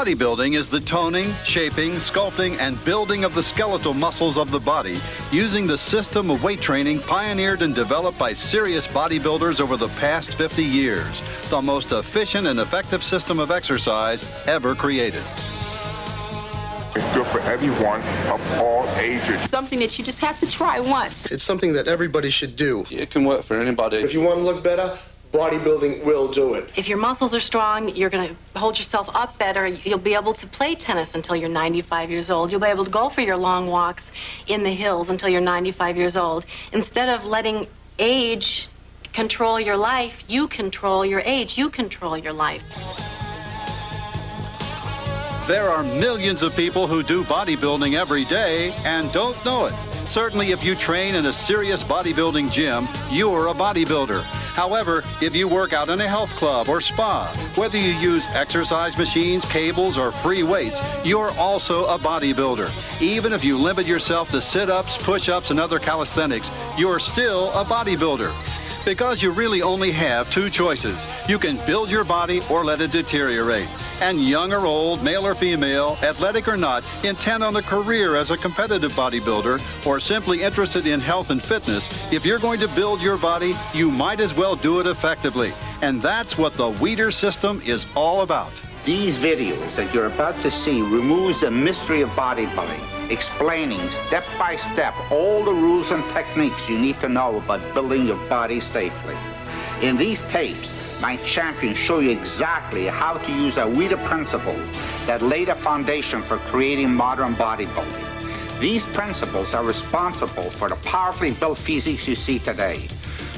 Bodybuilding is the toning, shaping, sculpting, and building of the skeletal muscles of the body using the system of weight training pioneered and developed by serious bodybuilders over the past 50 years. The most efficient and effective system of exercise ever created. It's good for everyone of all ages. Something that you just have to try once. It's something that everybody should do. It can work for anybody. If you want to look better, bodybuilding will do it. If your muscles are strong, you're going to hold yourself up better. You'll be able to play tennis until you're 95 years old. You'll be able to go for your long walks in the hills until you're 95 years old. Instead of letting age control your life, you control your age. You control your life. There are millions of people who do bodybuilding every day and don't know it. Certainly, if you train in a serious bodybuilding gym, you're a bodybuilder. However, if you work out in a health club or spa, whether you use exercise machines, cables, or free weights, you're also a bodybuilder. Even if you limit yourself to sit-ups, push-ups, and other calisthenics, you're still a bodybuilder. Because you really only have two choices. You can build your body or let it deteriorate. And young or old, male or female, athletic or not, intent on a career as a competitive bodybuilder, or simply interested in health and fitness, if you're going to build your body, you might as well do it effectively. And that's what the Weider System is all about. These videos that you're about to see removes the mystery of bodybuilding, explaining step by step all the rules and techniques you need to know about building your body safely. In these tapes, my champions show you exactly how to use our Weider Principles that lay the foundation for creating modern bodybuilding. These principles are responsible for the powerfully built physiques you see today.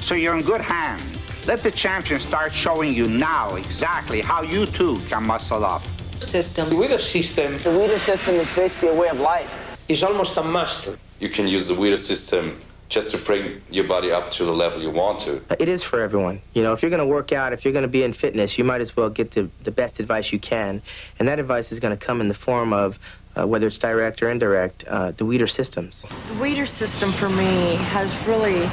So you're in good hands. Let the champions start showing you now exactly how you too can muscle up. System. The Weider System. The Weider System is basically a way of life. It's almost a must. You can use the Weider System just to bring your body up to the level you want to. It is for everyone. You know, if you're going to work out, if you're going to be in fitness, you might as well get the best advice you can. And that advice is going to come in the form of, whether it's direct or indirect, the Weider Systems. The Weider System for me has really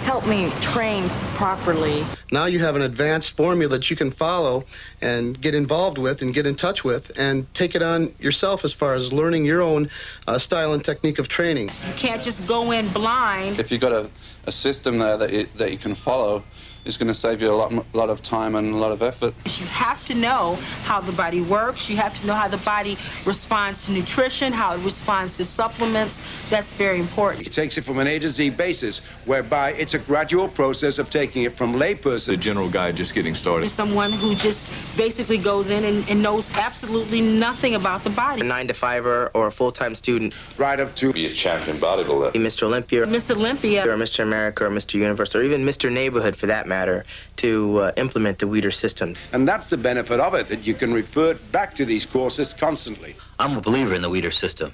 helped me train properly. Now you have an advanced formula that you can follow and get involved with and get in touch with and take it on yourself as far as learning your own style and technique of training. You can't just go in blind. If you've got a system there that you can follow, it's going to save you a lot of time and a lot of effort. You have to know how the body works. You have to know how the body responds to nutrition, how it responds to supplements. That's very important. It takes it from an A to Z basis, whereby it's a gradual process of taking it from layperson. The general guy just getting started. Someone who just basically goes in and knows absolutely nothing about the body. A 9-to-5er or a full-time student. Right up to be a champion bodybuilder. Be Mr. Olympia. Miss Olympia. Or Mr. America or Mr. Universe or even Mr. Neighborhood for that matter, to implement the Weider System. And that's the benefit of it, that you can refer back to these courses constantly. I'm a believer in the Weider System.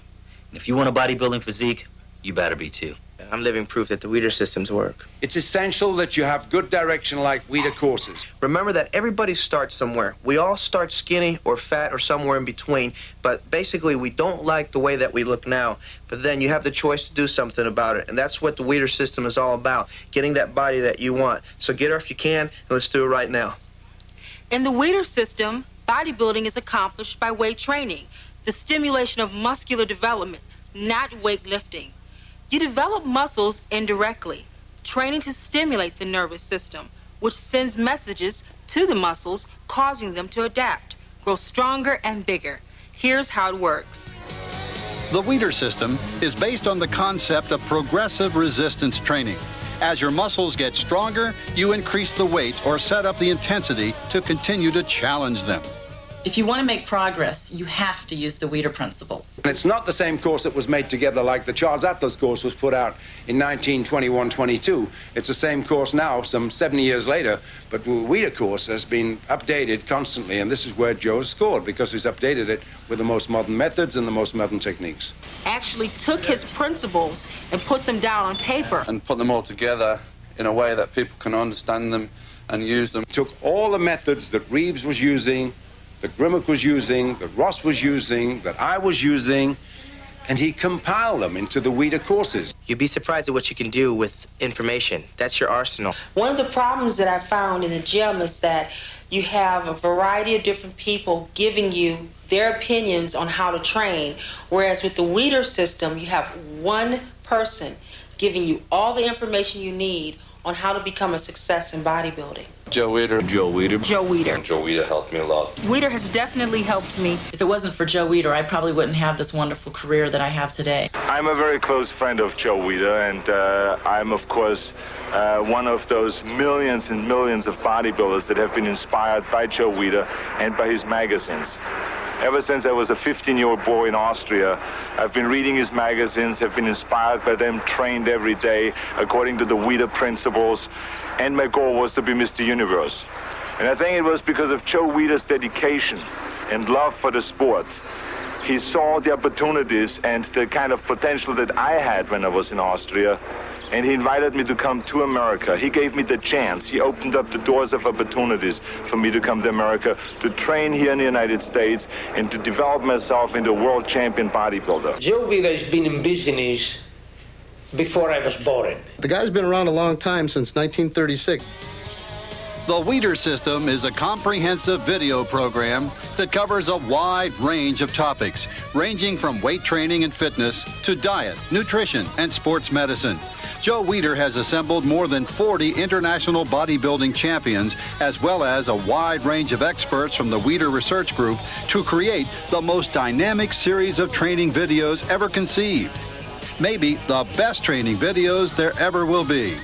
And if you want a bodybuilding physique, you better be too. I'm living proof that the Weider Systems work. It's essential that you have good direction like Weider courses. Remember that everybody starts somewhere. We all start skinny or fat or somewhere in between, but basically we don't like the way that we look now. But then you have the choice to do something about it, and that's what the Weider System is all about, getting that body that you want. So get her if you can, and let's do it right now. In the Weider System, bodybuilding is accomplished by weight training, the stimulation of muscular development, not weightlifting. You develop muscles indirectly, training to stimulate the nervous system, which sends messages to the muscles, causing them to adapt, grow stronger and bigger. Here's how it works. The Weider System is based on the concept of progressive resistance training. As your muscles get stronger, you increase the weight or set up the intensity to continue to challenge them. If you want to make progress, you have to use the Weider Principles. And it's not the same course that was made together like the Charles Atlas course was put out in 1921-22. It's the same course now, some 70 years later, but the Weider course has been updated constantly, and this is where Joe has scored, because he's updated it with the most modern methods and the most modern techniques. Actually took his principles and put them down on paper. And put them all together in a way that people can understand them and use them. Took all the methods that Reeves was using, that Grimmick was using, that Ross was using, that I was using, and he compiled them into the Weider courses. You'd be surprised at what you can do with information. That's your arsenal. One of the problems that I found in the gym is that you have a variety of different people giving you their opinions on how to train, whereas with the Weider system, you have one person giving you all the information you need on how to become a success in bodybuilding. Joe Weider. Joe Weider. Joe Weider. Joe Weider helped me a lot. Weider has definitely helped me. If it wasn't for Joe Weider, I probably wouldn't have this wonderful career that I have today. I'm a very close friend of Joe Weider, and I'm, of course, one of those millions and millions of bodybuilders that have been inspired by Joe Weider and by his magazines. Ever since I was a 15-year-old boy in Austria, I've been reading his magazines, have been inspired by them, trained every day according to the Weider Principles, and my goal was to be Mr. Universe. And I think it was because of Joe Weider's dedication and love for the sport. He saw the opportunities and the kind of potential that I had when I was in Austria, and he invited me to come to America. He gave me the chance. He opened up the doors of opportunities for me to come to America, to train here in the United States, and to develop myself into a world champion bodybuilder. Joe Weider has been in business before I was born. The guy's been around a long time, since 1936. The Weider System is a comprehensive video program that covers a wide range of topics, ranging from weight training and fitness to diet, nutrition, and sports medicine. Joe Weider has assembled more than 40 international bodybuilding champions, as well as a wide range of experts from the Weider Research Group to create the most dynamic series of training videos ever conceived. Maybe the best training videos there ever will be.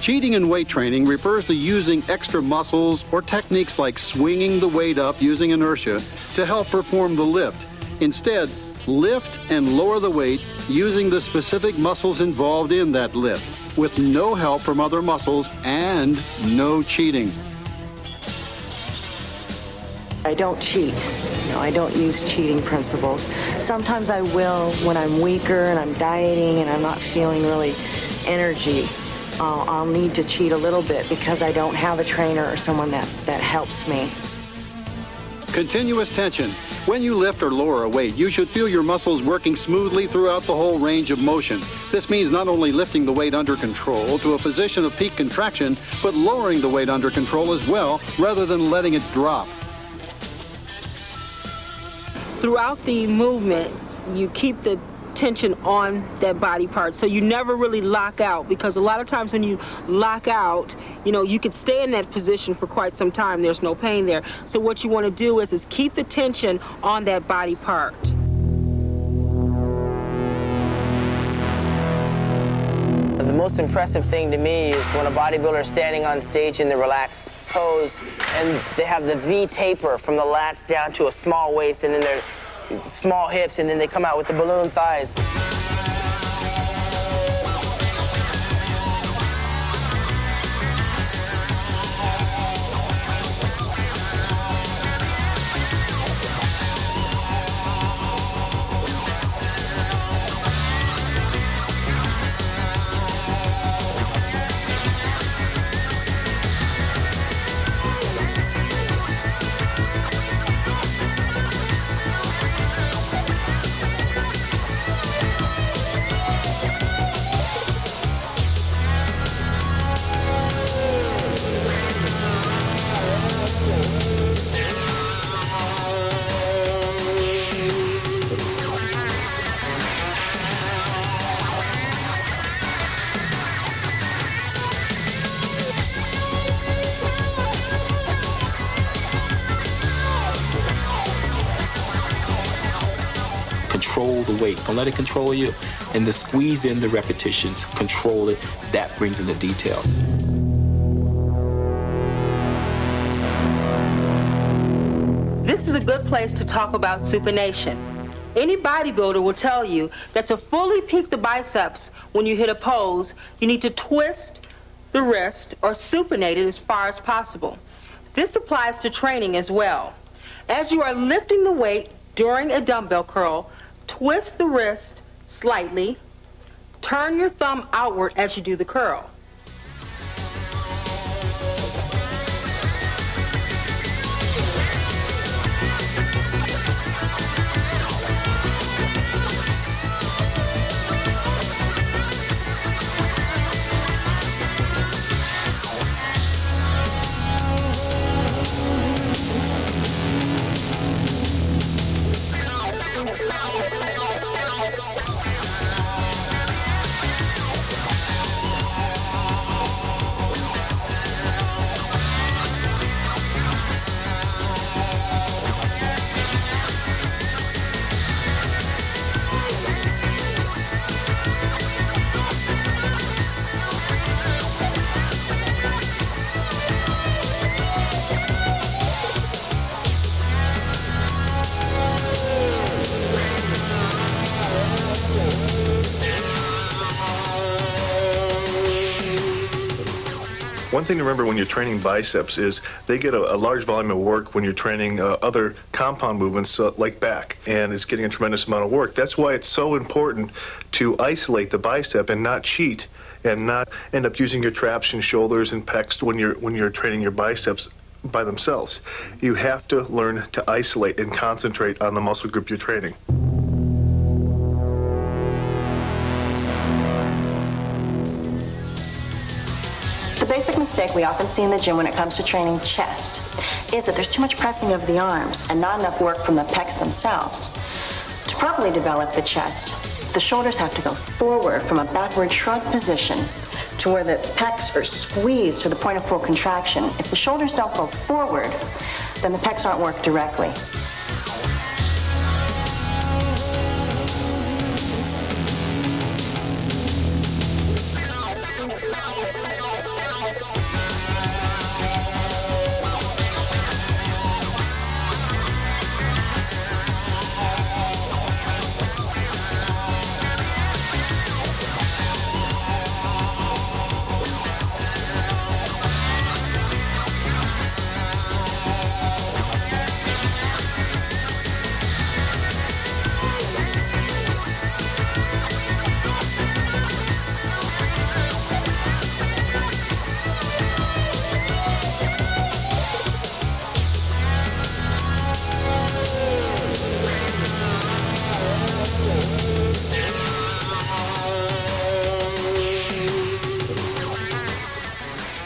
Cheating in weight training refers to using extra muscles or techniques like swinging the weight up using inertia to help perform the lift. Instead, lift and lower the weight using the specific muscles involved in that lift, with no help from other muscles and no cheating. I don't cheat. You know, I don't use cheating principles. Sometimes I will when I'm weaker and I'm dieting and I'm not feeling really energy. I'll need to cheat a little bit because I don't have a trainer or someone that helps me. Continuous tension. When you lift or lower a weight, you should feel your muscles working smoothly throughout the whole range of motion. This means not only lifting the weight under control to a position of peak contraction, but lowering the weight under control as well, rather than letting it drop. Throughout the movement, you keep the tension on that body part, so you never really lock out, because a lot of times when you lock out, you know, you could stay in that position for quite some time. There's no pain there. So what you want to do is keep the tension on that body part. The most impressive thing to me is when a bodybuilder is standing on stage in the relaxed pose and they have the V taper from the lats down to a small waist, and then they're small hips, and then they come out with the balloon thighs. Control the weight. Don't let it control you. And to squeeze in the repetitions, control it. That brings in the detail. This is a good place to talk about supination. Any bodybuilder will tell you that to fully peak the biceps when you hit a pose, you need to twist the wrist or supinate it as far as possible. This applies to training as well. As you are lifting the weight during a dumbbell curl, twist the wrist slightly, turn your thumb outward as you do the curl. One thing to remember when you're training biceps is they get a large volume of work when you're training other compound movements like back, and it's getting a tremendous amount of work. That's why it's so important to isolate the bicep and not cheat and not end up using your traps and shoulders and pecs when you're training your biceps by themselves. You have to learn to isolate and concentrate on the muscle group you're training. The basic mistake we often see in the gym when it comes to training chest is that there's too much pressing of the arms and not enough work from the pecs themselves. To properly develop the chest, the shoulders have to go forward from a backward shrug position to where the pecs are squeezed to the point of full contraction. If the shoulders don't go forward, then the pecs aren't worked directly.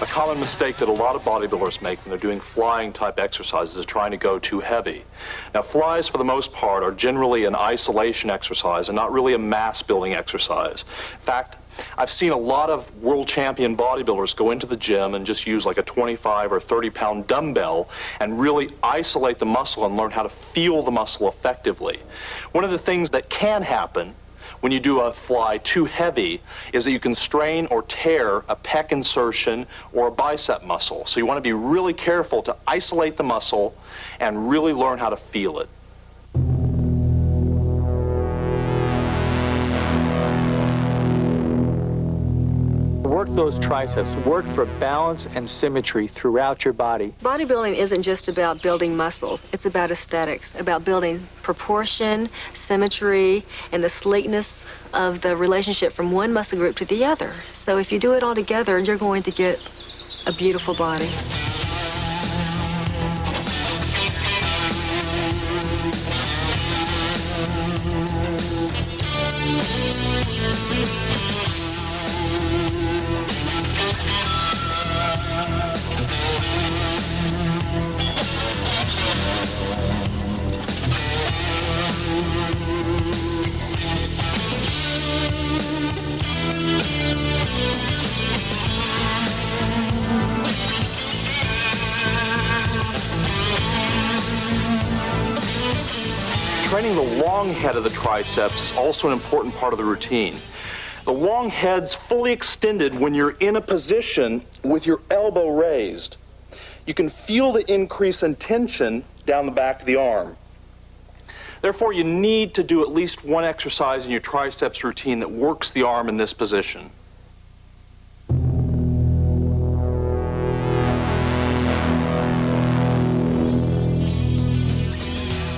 A common mistake that a lot of bodybuilders make when they're doing flying type exercises is trying to go too heavy. Now, flies for the most part are generally an isolation exercise and not really a mass building exercise. In fact, I've seen a lot of world champion bodybuilders go into the gym and just use like a 25 or 30-pound dumbbell and really isolate the muscle and learn how to feel the muscle effectively. One of the things that can happen when you do a fly too heavy is that you can strain or tear a pec insertion or a bicep muscle. So you want to be really careful to isolate the muscle and really learn how to feel it. Work those triceps. Work for balance and symmetry throughout your body. Bodybuilding isn't just about building muscles. It's about aesthetics, about building proportion, symmetry, and the sleekness of the relationship from one muscle group to the other. So if you do it all together, you're going to get a beautiful body. Training the long head of the triceps is also an important part of the routine. The long head's fully extended when you're in a position with your elbow raised. You can feel the increase in tension down the back of the arm. Therefore, you need to do at least one exercise in your triceps routine that works the arm in this position.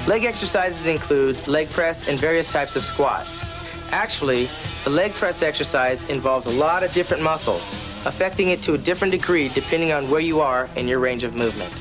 Leg exercises include leg press and various types of squats. Actually, the leg press exercise involves a lot of different muscles, affecting it to a different degree depending on where you are in your range of movement.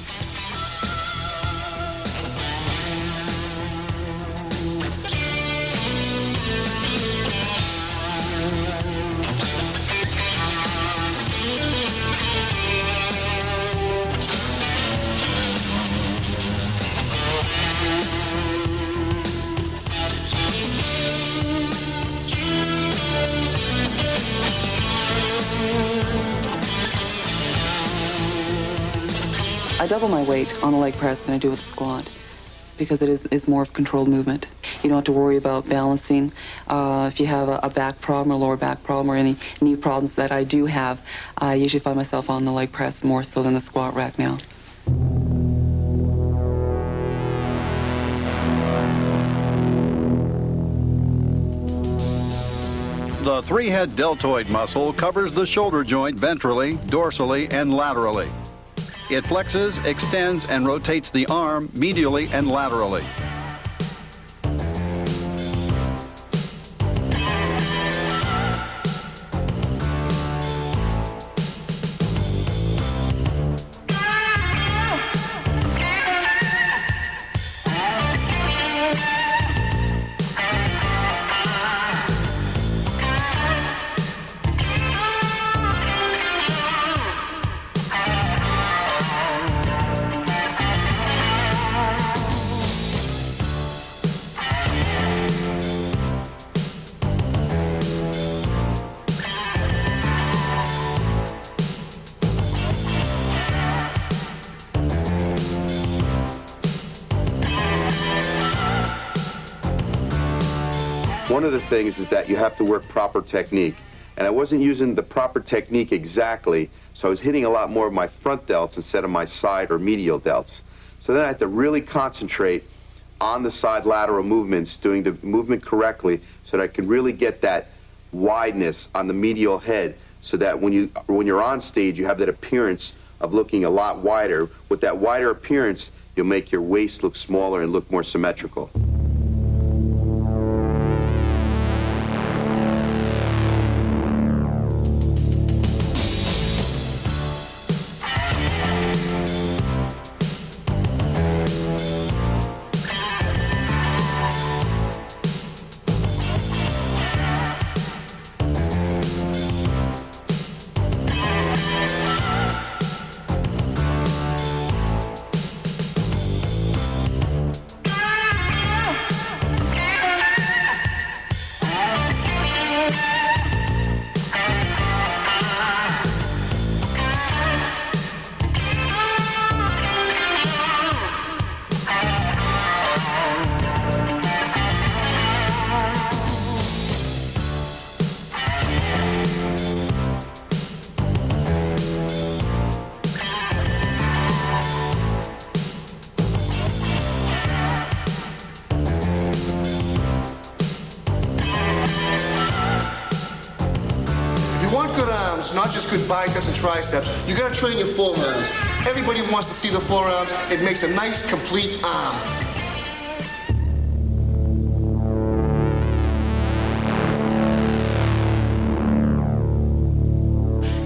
I double my weight on a leg press than I do with a squat because it is more of controlled movement. You don't have to worry about balancing. If you have a back problem or lower back problem or any knee problems that I do have, I usually find myself on the leg press more so than the squat rack now. The three-head deltoid muscle covers the shoulder joint ventrally, dorsally, and laterally. It flexes, extends, and rotates the arm medially and laterally. One of the things is that you have to work proper technique. And I wasn't using the proper technique exactly, so I was hitting a lot more of my front delts instead of my side or medial delts. So then I had to really concentrate on the side lateral movements, doing the movement correctly, so that I could really get that wideness on the medial head, so that when you're on stage, you have that appearance of looking a lot wider. With that wider appearance, you'll make your waist look smaller and look more symmetrical. Not just good biceps and triceps. You gotta train your forearms. Everybody wants to see the forearms. It makes a nice, complete arm.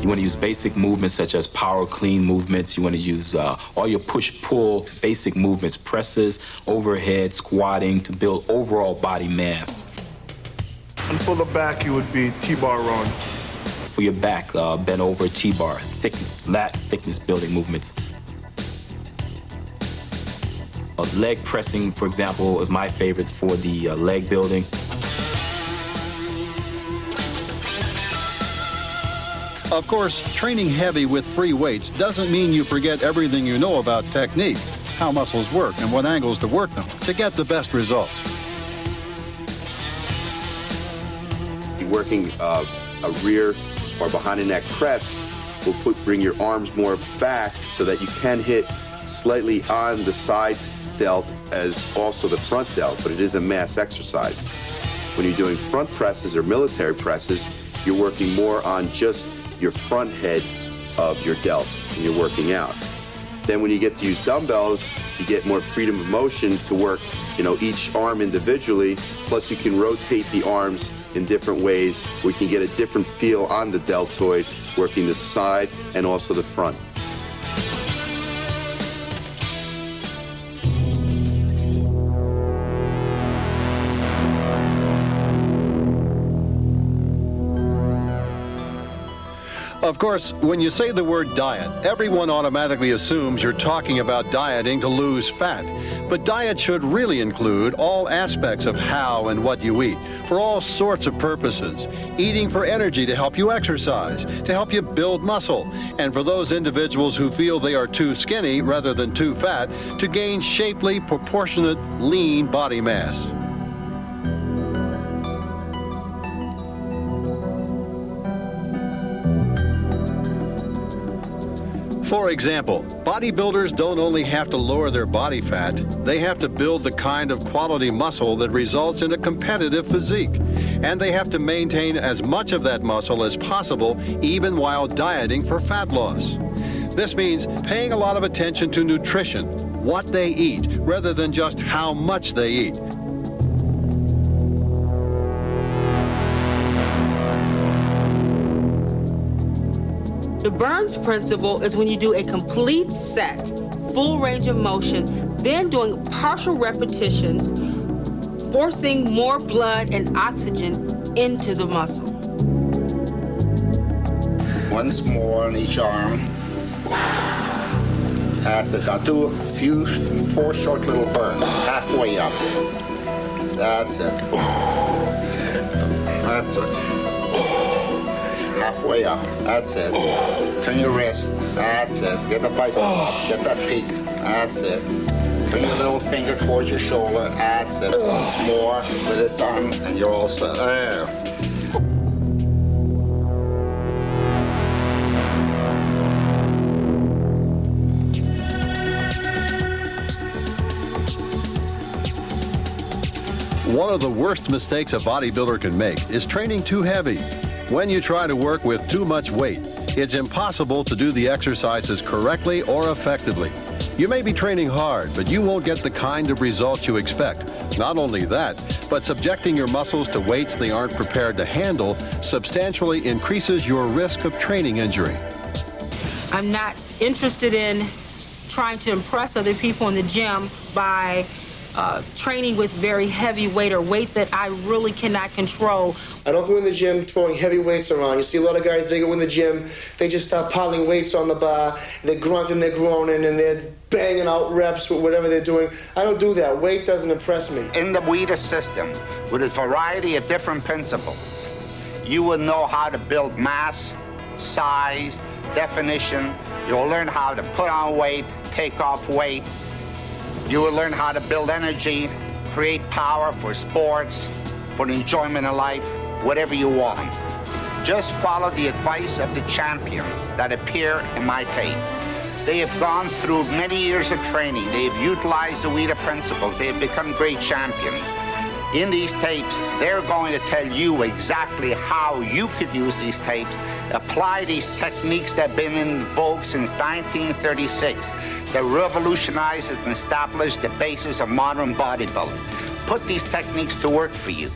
You want to use basic movements such as power clean movements. You want to use all your push-pull basic movements, presses, overhead, squatting to build overall body mass. And for the back, it would be T-bar rowing. For your back, bend over T-bar, lat thickness building movements. Leg pressing, for example, is my favorite for the leg building. Of course, training heavy with free weights doesn't mean you forget everything you know about technique, how muscles work, and what angles to work them to get the best results. Working a rear or behind the neck press will bring your arms more back so that you can hit slightly on the side delt as also the front delt, but it is a mass exercise. When you're doing front presses or military presses, you're working more on just your front head of your delts when you're working out. Then when you get to use dumbbells, you get more freedom of motion to work, each arm individually, plus you can rotate the arms in different ways. We can get a different feel on the deltoid, working the side and also the front. Of course, when you say the word diet, everyone automatically assumes you're talking about dieting to lose fat. But diet should really include all aspects of how and what you eat, for all sorts of purposes. Eating for energy to help you exercise, to help you build muscle, and for those individuals who feel they are too skinny rather than too fat, to gain shapely, proportionate, lean body mass. For example, bodybuilders don't only have to lower their body fat, they have to build the kind of quality muscle that results in a competitive physique. and they have to maintain as much of that muscle as possible even while dieting for fat loss. This means paying a lot of attention to nutrition, what they eat, rather than just how much they eat. The Burns principle is when you do a complete set, full range of motion, then doing partial repetitions, forcing more blood and oxygen into the muscle. Once more on each arm. That's it. Now do four short little burns, halfway up. That's it. That's it. Halfway up. That's it. Turn your wrist. That's it. Get the bicep up. Get that peak. That's it. Turn your little finger towards your shoulder. That's it. Once more with this arm, and you're all set. There. One of the worst mistakes a bodybuilder can make is training too heavy. When you try to work with too much weight, it's impossible to do the exercises correctly or effectively. You may be training hard, but you won't get the kind of results you expect. Not only that, but subjecting your muscles to weights they aren't prepared to handle substantially increases your risk of training injury. I'm not interested in trying to impress other people in the gym by training with very heavy weight or weight that I really cannot control. I don't go in the gym throwing heavy weights around. You see a lot of guys, they go in the gym, they just start piling weights on the bar, they're grunting, they're groaning, and they're banging out reps with whatever they're doing. I don't do that. Weight doesn't impress me. In the Weider system, with a variety of different principles, you will know how to build mass, size, definition. You'll learn how to put on weight, take off weight. You will learn how to build energy, create power for sports, for enjoyment in life, whatever you want. Just follow the advice of the champions that appear in my tape. They have gone through many years of training. They have utilized the Weider principles. They have become great champions. In these tapes, they're going to tell you exactly how you could use these tapes, apply these techniques that have been in vogue since 1936. That revolutionized and established the basis of modern bodybuilding. Put these techniques to work for you.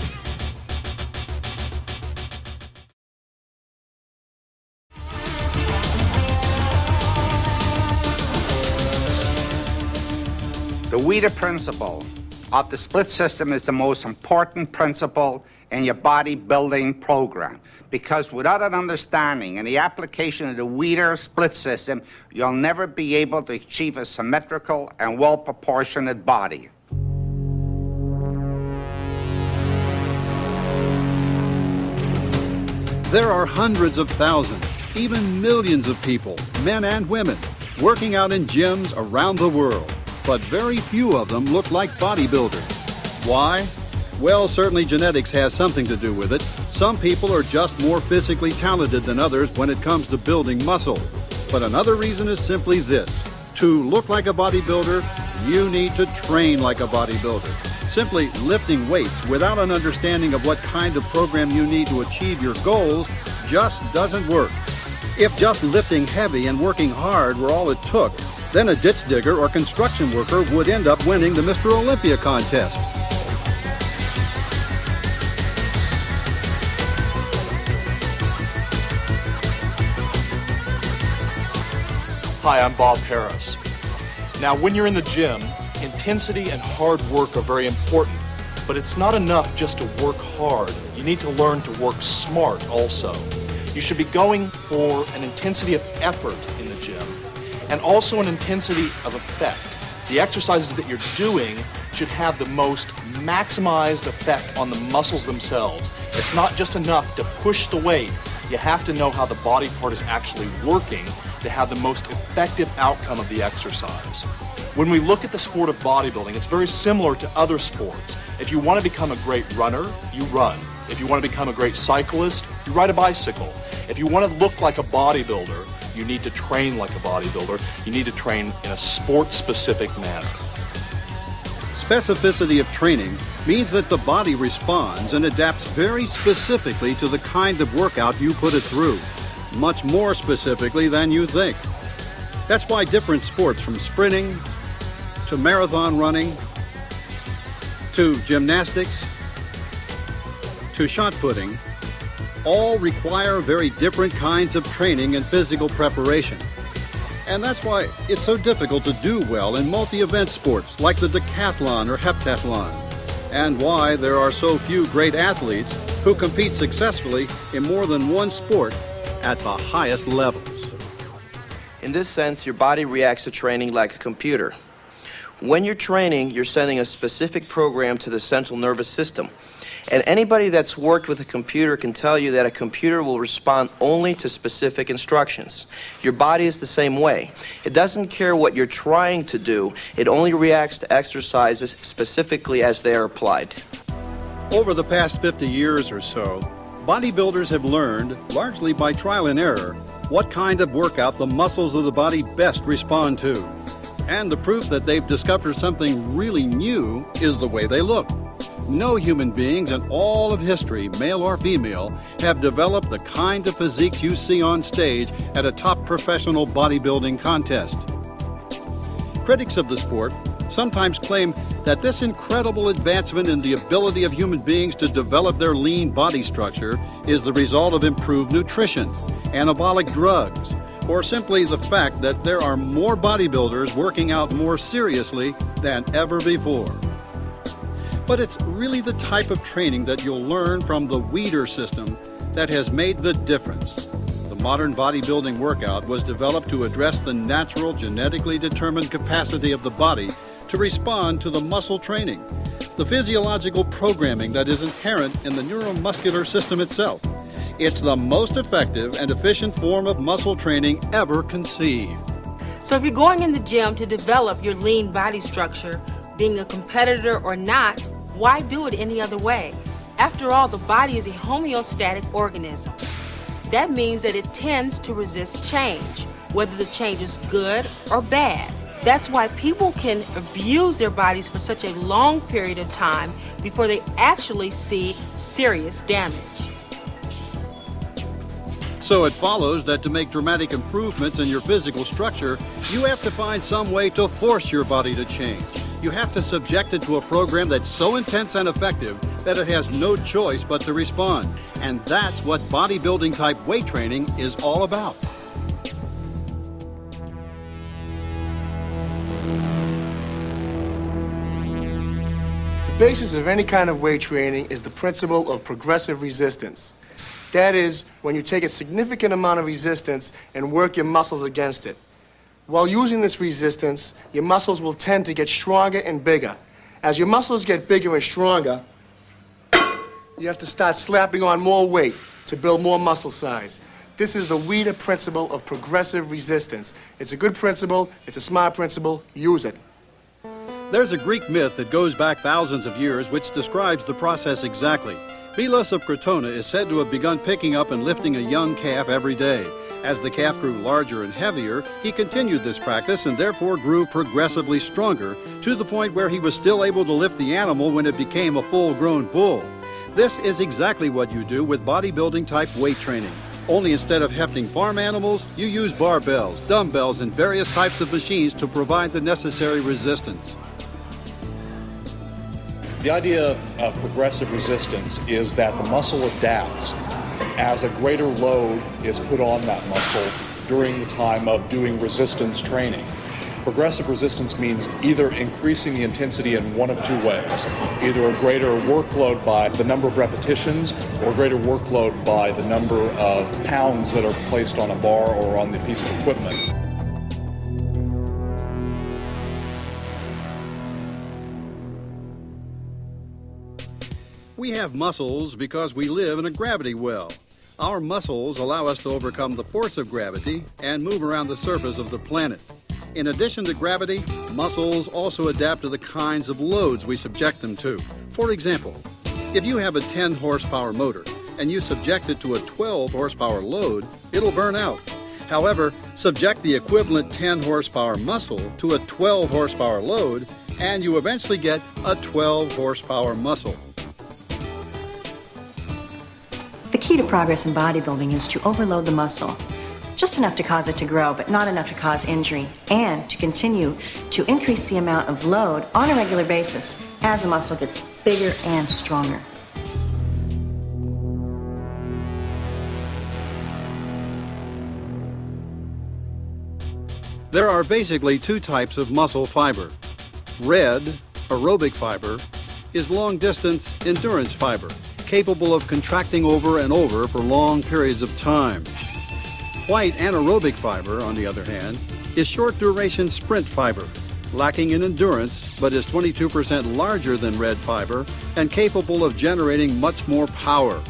The Weider principle of the split system is the most important principle in your bodybuilding program. Because without an understanding and the application of the Weider split system, you'll never be able to achieve a symmetrical and well-proportionate body. There are hundreds of thousands, even millions of people, men and women, working out in gyms around the world, but very few of them look like bodybuilders. Why? Well, certainly genetics has something to do with it. Some people are just more physically talented than others when it comes to building muscle. But another reason is simply this. To look like a bodybuilder, you need to train like a bodybuilder. Simply lifting weights without an understanding of what kind of program you need to achieve your goals just doesn't work. If just lifting heavy and working hard were all it took, then a ditch digger or construction worker would end up winning the Mr. Olympia contest. Hi, I'm Bob Harris. Now, when you're in the gym, intensity and hard work are very important, but it's not enough just to work hard. You need to learn to work smart also. You should be going for an intensity of effort in the gym and also an intensity of effect. The exercises that you're doing should have the most maximized effect on the muscles themselves. It's not just enough to push the weight. You have to know how the body part is actually working to have the most effective outcome of the exercise. When we look at the sport of bodybuilding, it's very similar to other sports. If you want to become a great runner, you run. If you want to become a great cyclist, you ride a bicycle. If you want to look like a bodybuilder, you need to train like a bodybuilder. You need to train in a sport-specific manner. Specificity of training means that the body responds and adapts very specifically to the kind of workout you put it through, much more specifically than you think. That's why different sports, from sprinting to marathon running to gymnastics to shot putting, all require very different kinds of training and physical preparation. And that's why it's so difficult to do well in multi-event sports like the decathlon or heptathlon, and why there are so few great athletes who compete successfully in more than one sport at the highest levels. In this sense, your body reacts to training like a computer. When you're training, you're sending a specific program to the central nervous system. And anybody that's worked with a computer can tell you that a computer will respond only to specific instructions. Your body is the same way. It doesn't care what you're trying to do. It only reacts to exercises specifically as they are applied. Over the past 50 years or so, bodybuilders have learned, largely by trial and error, what kind of workout the muscles of the body best respond to. And the proof that they've discovered something really new is the way they look. No human beings in all of history, male or female, have developed the kind of physiques you see on stage at a top professional bodybuilding contest. Critics of the sport sometimes claim that this incredible advancement in the ability of human beings to develop their lean body structure is the result of improved nutrition, anabolic drugs, or simply the fact that there are more bodybuilders working out more seriously than ever before. But it's really the type of training that you'll learn from the Weider system that has made the difference. The modern bodybuilding workout was developed to address the natural, genetically determined capacity of the body to respond to the muscle training, the physiological programming that is inherent in the neuromuscular system itself. It's the most effective and efficient form of muscle training ever conceived. So if you're going in the gym to develop your lean body structure, being a competitor or not, why do it any other way? After all, the body is a homeostatic organism. That means that it tends to resist change, whether the change is good or bad. That's why people can abuse their bodies for such a long period of time before they actually see serious damage. So it follows that to make dramatic improvements in your physical structure, you have to find some way to force your body to change. You have to subject it to a program that's so intense and effective that it has no choice but to respond. And that's what bodybuilding type weight training is all about. The basis of any kind of weight training is the principle of progressive resistance. That is, when you take a significant amount of resistance and work your muscles against it. While using this resistance, your muscles will tend to get stronger and bigger. As your muscles get bigger and stronger, you have to start slapping on more weight to build more muscle size. This is the Weider principle of progressive resistance. It's a good principle, it's a smart principle, use it. There's a Greek myth that goes back thousands of years which describes the process exactly. Milos of Crotona is said to have begun picking up and lifting a young calf every day. As the calf grew larger and heavier, he continued this practice and therefore grew progressively stronger to the point where he was still able to lift the animal when it became a full-grown bull. This is exactly what you do with bodybuilding type weight training. Only instead of hefting farm animals, you use barbells, dumbbells, and various types of machines to provide the necessary resistance. The idea of progressive resistance is that the muscle adapts as a greater load is put on that muscle during the time of doing resistance training. Progressive resistance means either increasing the intensity in one of two ways, either a greater workload by the number of repetitions or a greater workload by the number of pounds that are placed on a bar or on the piece of equipment. We have muscles because we live in a gravity well. Our muscles allow us to overcome the force of gravity and move around the surface of the planet. In addition to gravity, muscles also adapt to the kinds of loads we subject them to. For example, if you have a 10 horsepower motor and you subject it to a 12 horsepower load, it'll burn out. However, subject the equivalent 10 horsepower muscle to a 12 horsepower load and you eventually get a 12 horsepower muscle. The key to progress in bodybuilding is to overload the muscle. Just enough to cause it to grow, but not enough to cause injury, and to continue to increase the amount of load on a regular basis as the muscle gets bigger and stronger. There are basically two types of muscle fiber. Red, aerobic fiber, is long-distance endurance fiber, capable of contracting over and over for long periods of time. White anaerobic fiber, on the other hand, is short-duration sprint fiber, lacking in endurance, but is 22% larger than red fiber and capable of generating much more power.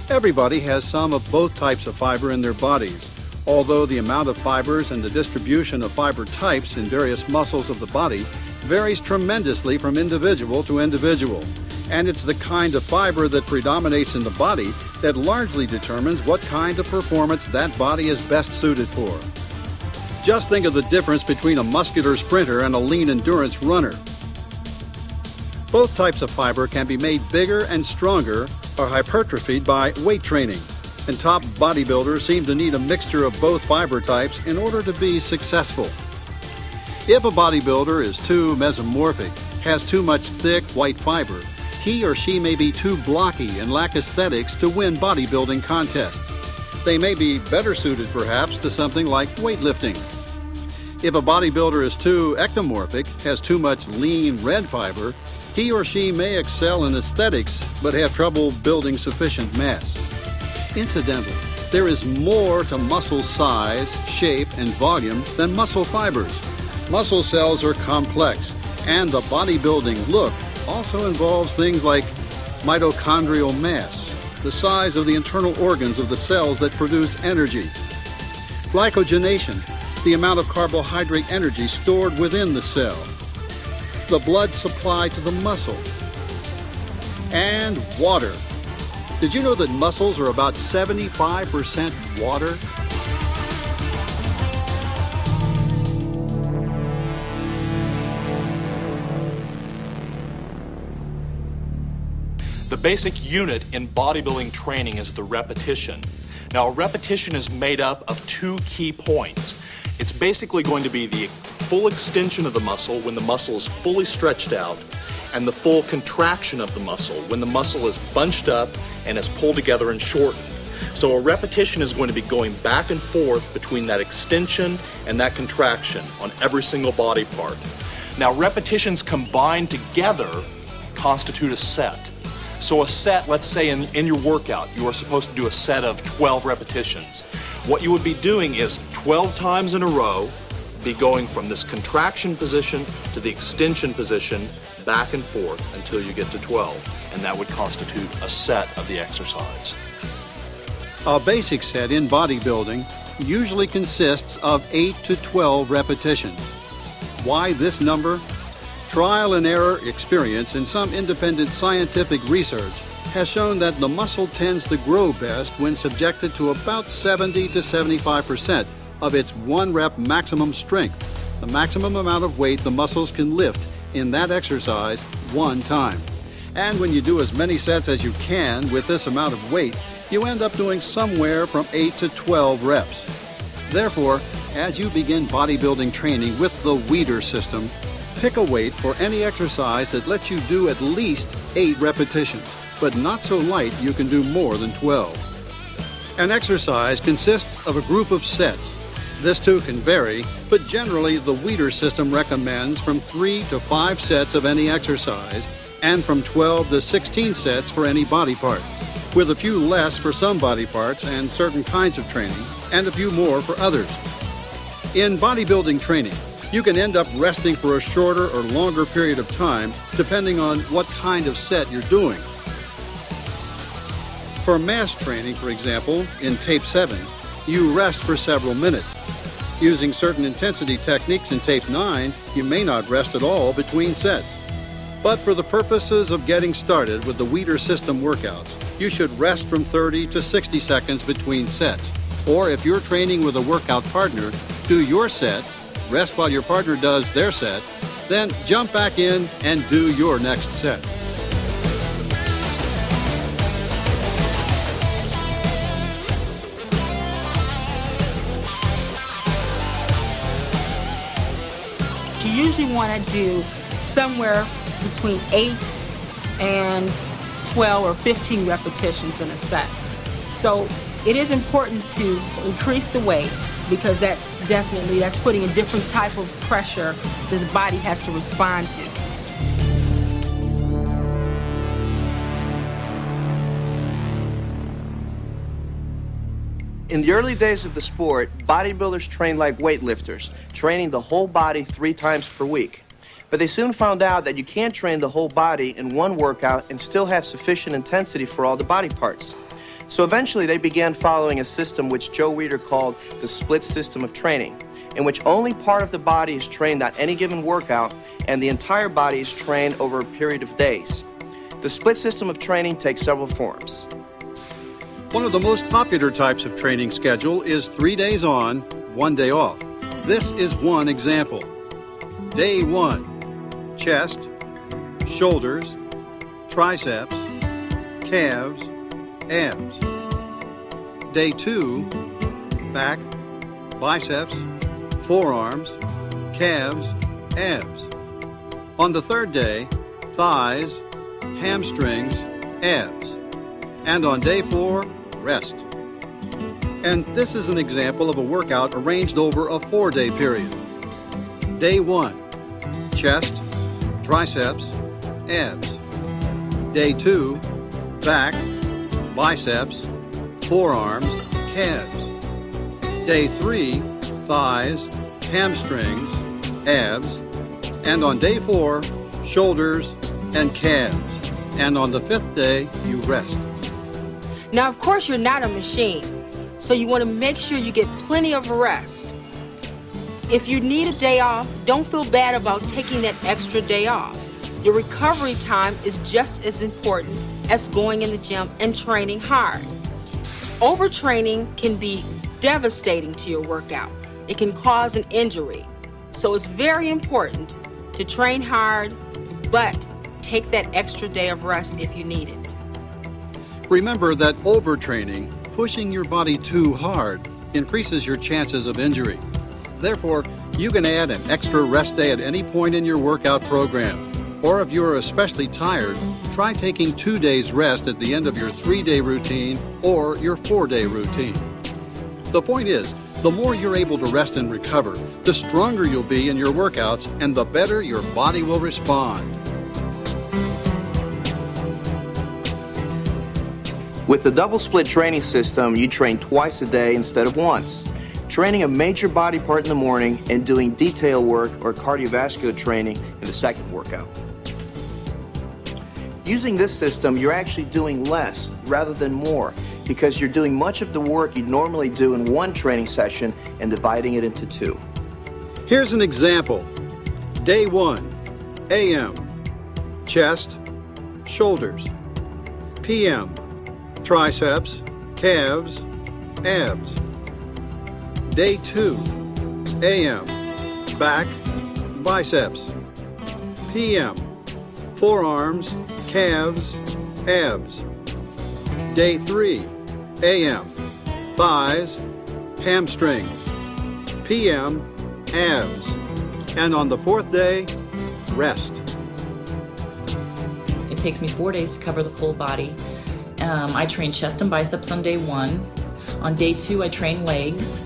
Everybody has some of both types of fiber in their bodies, although the amount of fibers and the distribution of fiber types in various muscles of the body varies tremendously from individual to individual. And it's the kind of fiber that predominates in the body that largely determines what kind of performance that body is best suited for. Just think of the difference between a muscular sprinter and a lean endurance runner. Both types of fiber can be made bigger and stronger or hypertrophied by weight training, and top bodybuilders seem to need a mixture of both fiber types in order to be successful. If a bodybuilder is too mesomorphic, has too much thick white fiber, he or she may be too blocky and lack aesthetics to win bodybuilding contests. They may be better suited, perhaps, to something like weightlifting. If a bodybuilder is too ectomorphic, has too much lean red fiber, he or she may excel in aesthetics but have trouble building sufficient mass. Incidentally, there is more to muscle size, shape, and volume than muscle fibers. Muscle cells are complex, and the bodybuilding look also involves things like mitochondrial mass, the size of the internal organs of the cells that produce energy, glycogenation, the amount of carbohydrate energy stored within the cell, the blood supply to the muscle, and water. Did you know that muscles are about 75% water? The basic unit in bodybuilding training is the repetition. Now, a repetition is made up of two key points. It's basically going to be the full extension of the muscle when the muscle is fully stretched out, and the full contraction of the muscle when the muscle is bunched up and is pulled together and shortened. So a repetition is going to be going back and forth between that extension and that contraction on every single body part. Now, repetitions combined together constitute a set. So a set, let's say in your workout, you are supposed to do a set of 12 repetitions. What you would be doing is 12 times in a row, be going from this contraction position to the extension position, back and forth until you get to 12. And that would constitute a set of the exercise. A basic set in bodybuilding usually consists of 8 to 12 repetitions. Why this number? Trial and error experience and some independent scientific research has shown that the muscle tends to grow best when subjected to about 70 to 75% of its 1 rep maximum strength, the maximum amount of weight the muscles can lift in that exercise one time. And when you do as many sets as you can with this amount of weight, you end up doing somewhere from 8 to 12 reps. Therefore, as you begin bodybuilding training with the Weider system, pick a weight for any exercise that lets you do at least 8 repetitions, but not so light you can do more than 12. An exercise consists of a group of sets. This too can vary, but generally the Weider system recommends from 3 to 5 sets of any exercise and from 12 to 16 sets for any body part, with a few less for some body parts and certain kinds of training, and a few more for others. In bodybuilding training, you can end up resting for a shorter or longer period of time depending on what kind of set you're doing. For mass training, for example, in tape 7, you rest for several minutes. Using certain intensity techniques in tape 9, you may not rest at all between sets. But for the purposes of getting started with the Weider system workouts, you should rest from 30 to 60 seconds between sets. Or if you're training with a workout partner, do your set, rest while your partner does their set, Then jump back in and do your next set. You usually want to do somewhere between 8 and 12 or 15 repetitions in a set. So it is important to increase the weight because that's putting a different type of pressure that the body has to respond to. In the early days of the sport, bodybuilders trained like weightlifters, training the whole body 3 times per week. But they soon found out that you can't train the whole body in one workout and still have sufficient intensity for all the body parts. So eventually they began following a system which Joe Weider called the split system of training, in which only part of the body is trained at any given workout and the entire body is trained over a period of days. The split system of training takes several forms. One of the most popular types of training schedule is 3 days on, 1 day off. This is one example. Day 1, chest, shoulders, triceps, calves, abs. Day 2, back, biceps, forearms, calves, abs. On the third day, thighs, hamstrings, abs. And on day 4, rest. And this is an example of a workout arranged over a 4-day period. Day 1, chest, triceps, abs. Day 2, back, biceps, forearms, calves. Day 3, thighs, hamstrings, abs. And on day 4, shoulders and calves. And on the 5th day, you rest. Now, of course, you're not a machine, so you want to make sure you get plenty of rest. If you need a day off, don't feel bad about taking that extra day off. Your recovery time is just as important as going in the gym and training hard. Overtraining can be devastating to your workout. It can cause an injury. So it's very important to train hard, but take that extra day of rest if you need it. Remember that overtraining, pushing your body too hard, increases your chances of injury. Therefore, you can add an extra rest day at any point in your workout program. Or if you're especially tired, try taking 2 days rest at the end of your 3-day routine or your 4-day routine. The point is, the more you're able to rest and recover, the stronger you'll be in your workouts and the better your body will respond. With the double split training system, you train twice a day instead of once, training a major body part in the morning and doing detail work or cardiovascular training in the second workout. Using this system, you're actually doing less rather than more because you're doing much of the work you'd normally do in one training session and dividing it into 2. Here's an example. Day 1, AM, chest, shoulders. PM, triceps, calves, abs. Day 2, AM, back, biceps. PM, forearms, calves, abs. Day 3, AM, thighs, hamstrings. PM, abs. And on the 4th day, rest. It takes me 4 days to cover the full body. I train chest and biceps on day 1. On day 2, I train legs.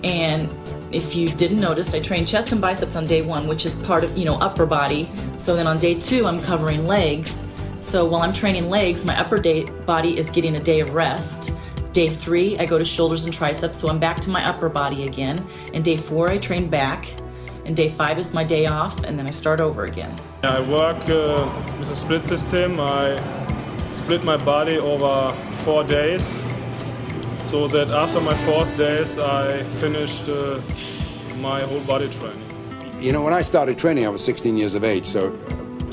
And if you didn't notice, I train chest and biceps on day 1, which is part of, upper body. So then on day 2, I'm covering legs. So while I'm training legs, my upper body is getting a day of rest. Day 3, I go to shoulders and triceps, so I'm back to my upper body again. And day 4, I train back. And day 5 is my day off, and then I start over again. I work with a split system. I split my body over 4 days, so that after my 4th days, I finished my whole body training. When I started training, I was 16 years of age, so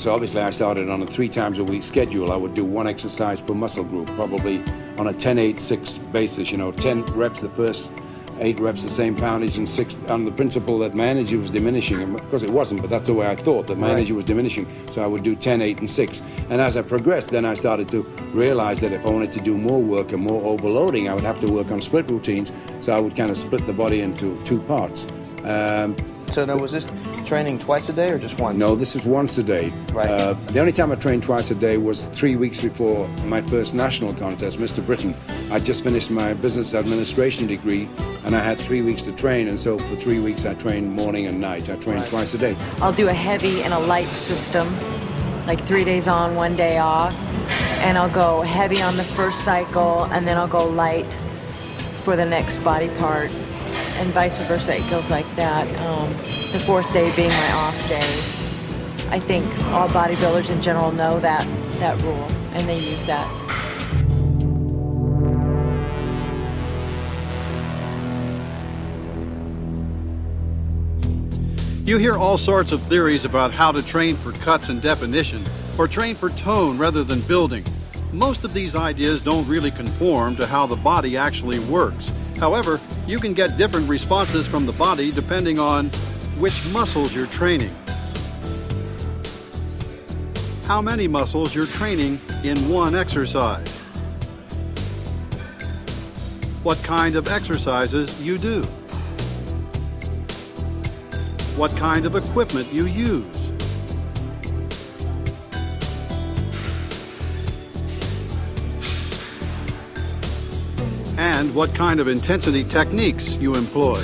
obviously I started on a 3 times a week schedule. I would do 1 exercise per muscle group, probably on a 10-8-6 basis, 10 reps the first 8 reps the same poundage and 6 on the principle that my energy was diminishing. And of course it wasn't, but that's the way I thought, that my energy was diminishing. So I would do 10, 8, and 6. And as I progressed, then I started to realize that if I wanted to do more work and more overloading, I would have to work on split routines. So I would kind of split the body into 2 parts. So now, was this training twice a day or just once? No, this is once a day. Right. The only time I trained twice a day was 3 weeks before my first national contest, Mr. Britain. I just finished my business administration degree, and I had 3 weeks to train, and so for 3 weeks I trained morning and night. I trained twice a day. I'll do a heavy and a light system, like 3 days on, 1 day off, and I'll go heavy on the first cycle, and then I'll go light for the next body part. And vice versa, it goes like that. The 4th day being my off day. I think all bodybuilders in general know that rule, and they use that. You hear all sorts of theories about how to train for cuts and definition, or train for tone rather than building. Most of these ideas don't really conform to how the body actually works. However, you can get different responses from the body depending on which muscles you're training, how many muscles you're training in one exercise, what kind of exercises you do, what kind of equipment you use, and what kind of intensity techniques you employ.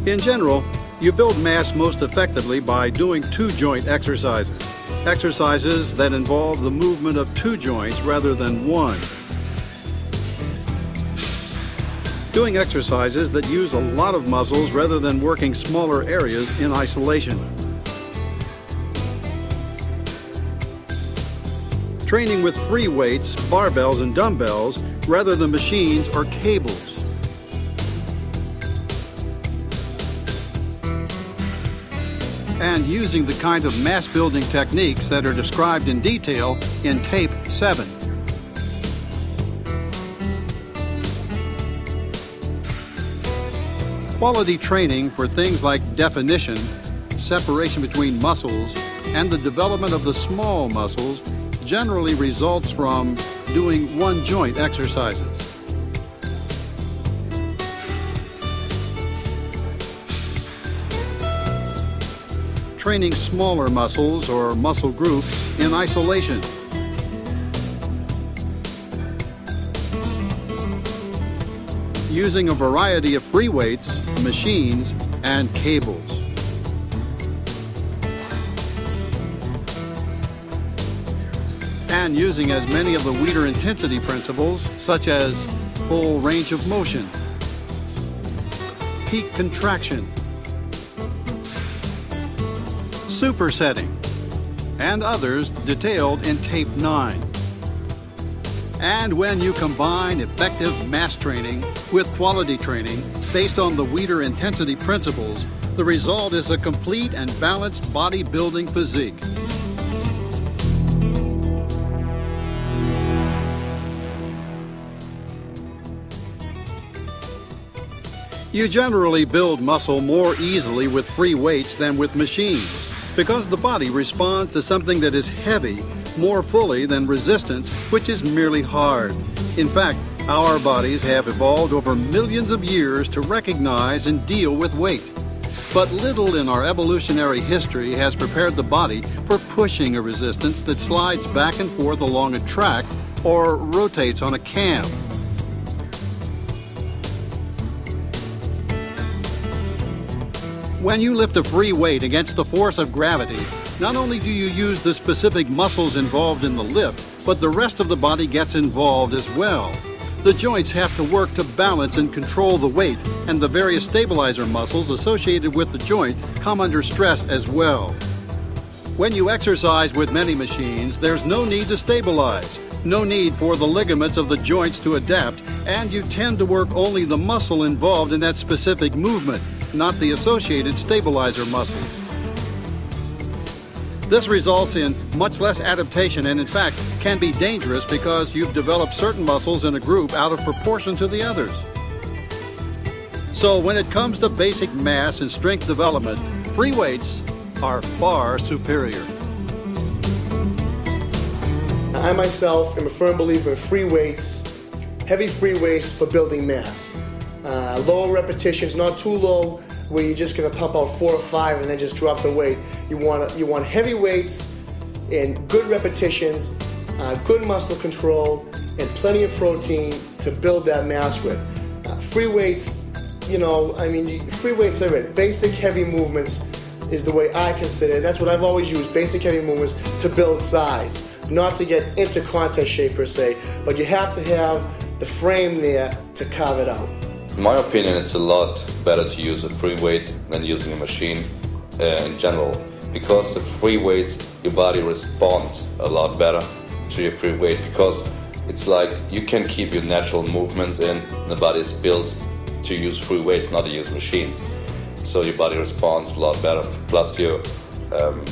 In general, you build mass most effectively by doing 2-joint exercises. Exercises that involve the movement of 2 joints rather than 1. Doing exercises that use a lot of muscles rather than working smaller areas in isolation. Training with free weights, barbells, and dumbbells rather than machines or cables. And using the kind of mass-building techniques that are described in detail in Tape 7. Quality training for things like definition, separation between muscles, and the development of the small muscles generally results from doing 1-joint exercises. Training smaller muscles or muscle groups in isolation. Using a variety of free weights, machines, and cables. And using as many of the Weider intensity principles, such as full range of motion, peak contraction, supersetting, and others detailed in Tape 9. And when you combine effective mass training with quality training based on the Weider intensity principles, the result is a complete and balanced bodybuilding physique. You generally build muscle more easily with free weights than with machines, because the body responds to something that is heavy more fully than resistance, which is merely hard. In fact, our bodies have evolved over millions of years to recognize and deal with weight. But little in our evolutionary history has prepared the body for pushing a resistance that slides back and forth along a track or rotates on a cam. When you lift a free weight against the force of gravity, not only do you use the specific muscles involved in the lift, but the rest of the body gets involved as well. The joints have to work to balance and control the weight, and the various stabilizer muscles associated with the joint come under stress as well. When you exercise with many machines, there's no need to stabilize, no need for the ligaments of the joints to adapt, and you tend to work only the muscle involved in that specific movement, not the associated stabilizer muscles. This results in much less adaptation and in fact can be dangerous because you've developed certain muscles in a group out of proportion to the others. So when it comes to basic mass and strength development, free weights are far superior. I myself am a firm believer in free weights, heavy free weights for building mass. Lower repetitions, not too low where you're just going to pump out 4 or 5 and then just drop the weight. You want heavy weights and good repetitions, good muscle control, and plenty of protein to build that mass with. Free weights, free weights are it. Basic heavy movements is the way I consider it. That's what I've always used, basic heavy movements to build size. Not to get into contest shape per se, but you have to have the frame there to carve it out. In my opinion, it's a lot better to use a free weight than using a machine in general. Because the free weights, your body responds a lot better to your free weight because it's like you can keep your natural movements in, and the body is built to use free weights, not to use machines. So your body responds a lot better. Plus your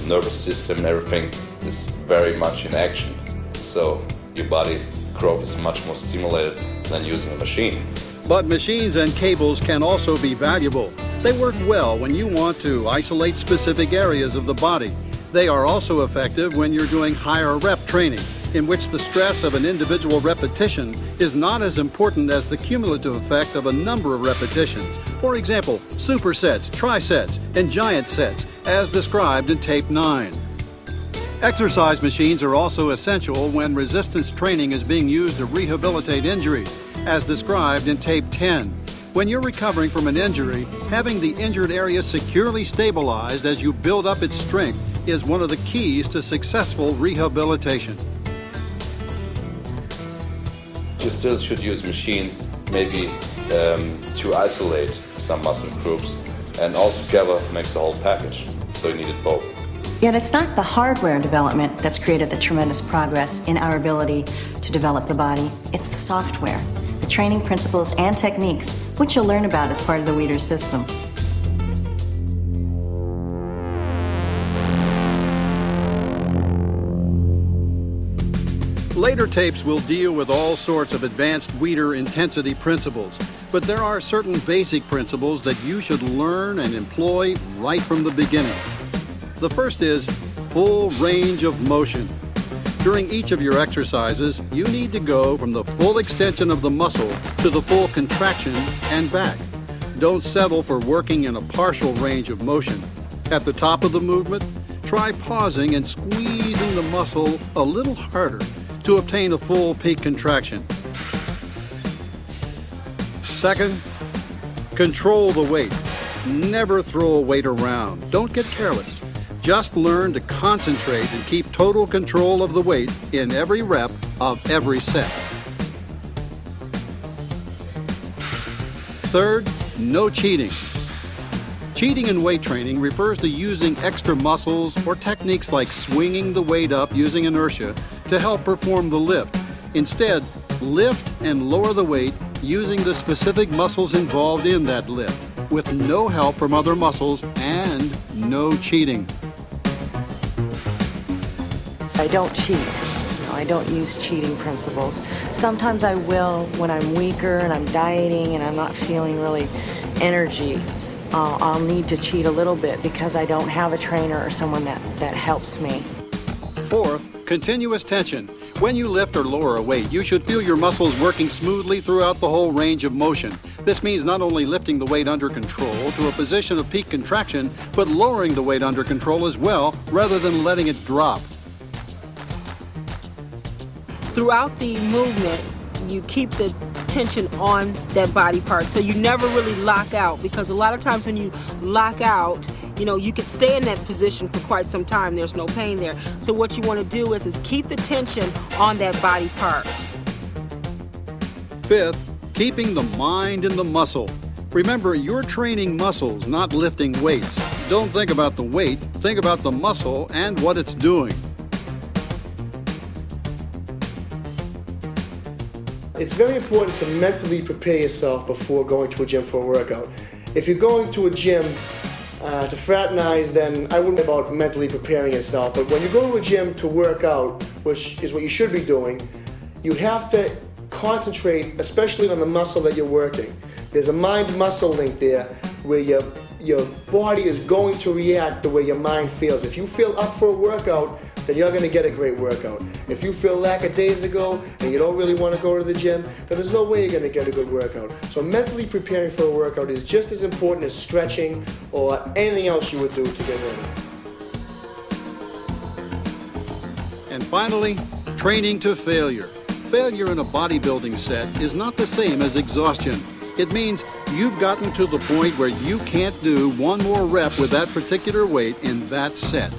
nervous system and everything is very much in action. So your body growth is much more stimulated than using a machine. But machines and cables can also be valuable. They work well when you want to isolate specific areas of the body. They are also effective when you're doing higher rep training, in which the stress of an individual repetition is not as important as the cumulative effect of a number of repetitions. For example, supersets, trisets, and giant sets, as described in Tape 9. Exercise machines are also essential when resistance training is being used to rehabilitate injuries, as described in Tape 10. When you're recovering from an injury, having the injured area securely stabilized as you build up its strength is one of the keys to successful rehabilitation. You still should use machines maybe to isolate some muscle groups, and altogether makes the whole package. So you need it both. Yet it's not the hardware development that's created the tremendous progress in our ability to develop the body. It's the software, the training principles and techniques, which you'll learn about as part of the Weider System. Later tapes will deal with all sorts of advanced Weider intensity principles, but there are certain basic principles that you should learn and employ right from the beginning. The first is full range of motion. During each of your exercises, you need to go from the full extension of the muscle to the full contraction and back. Don't settle for working in a partial range of motion. At the top of the movement, try pausing and squeezing the muscle a little harder to obtain a full peak contraction. Second, control the weight. Never throw a weight around. Don't get careless. Just learn to concentrate and keep total control of the weight in every rep of every set. Third, no cheating. Cheating in weight training refers to using extra muscles or techniques like swinging the weight up using inertia to help perform the lift. Instead, lift and lower the weight using the specific muscles involved in that lift, with no help from other muscles and no cheating. I don't cheat. I don't use cheating principles. Sometimes I will when I'm weaker and I'm dieting and I'm not feeling really energy. I'll need to cheat a little bit because I don't have a trainer or someone that helps me. Fourth, continuous tension. When you lift or lower a weight, you should feel your muscles working smoothly throughout the whole range of motion. This means not only lifting the weight under control to a position of peak contraction, but lowering the weight under control as well, rather than letting it drop. Throughout the movement, you keep the tension on that body part, so you never really lock out, because a lot of times when you lock out, you can stay in that position for quite some time. There's no pain there. So what you want to do is keep the tension on that body part. Fifth, keeping the mind in the muscle. Remember, you're training muscles, not lifting weights. Don't think about the weight, think about the muscle and what it's doing. It's very important to mentally prepare yourself before going to a gym for a workout. If you're going to a gym to fraternize, then I wouldn't worry about mentally preparing yourself. But when you go to a gym to work out, which is what you should be doing, you have to concentrate, especially on the muscle that you're working. There's a mind-muscle link there where your body is going to react the way your mind feels. If you feel up for a workout, then you're going to get a great workout. If you feel lackadaisical and you don't really want to go to the gym, then there's no way you're going to get a good workout. So mentally preparing for a workout is just as important as stretching or anything else you would do to get ready. And finally, training to failure. Failure in a bodybuilding set is not the same as exhaustion. It means you've gotten to the point where you can't do one more rep with that particular weight in that set.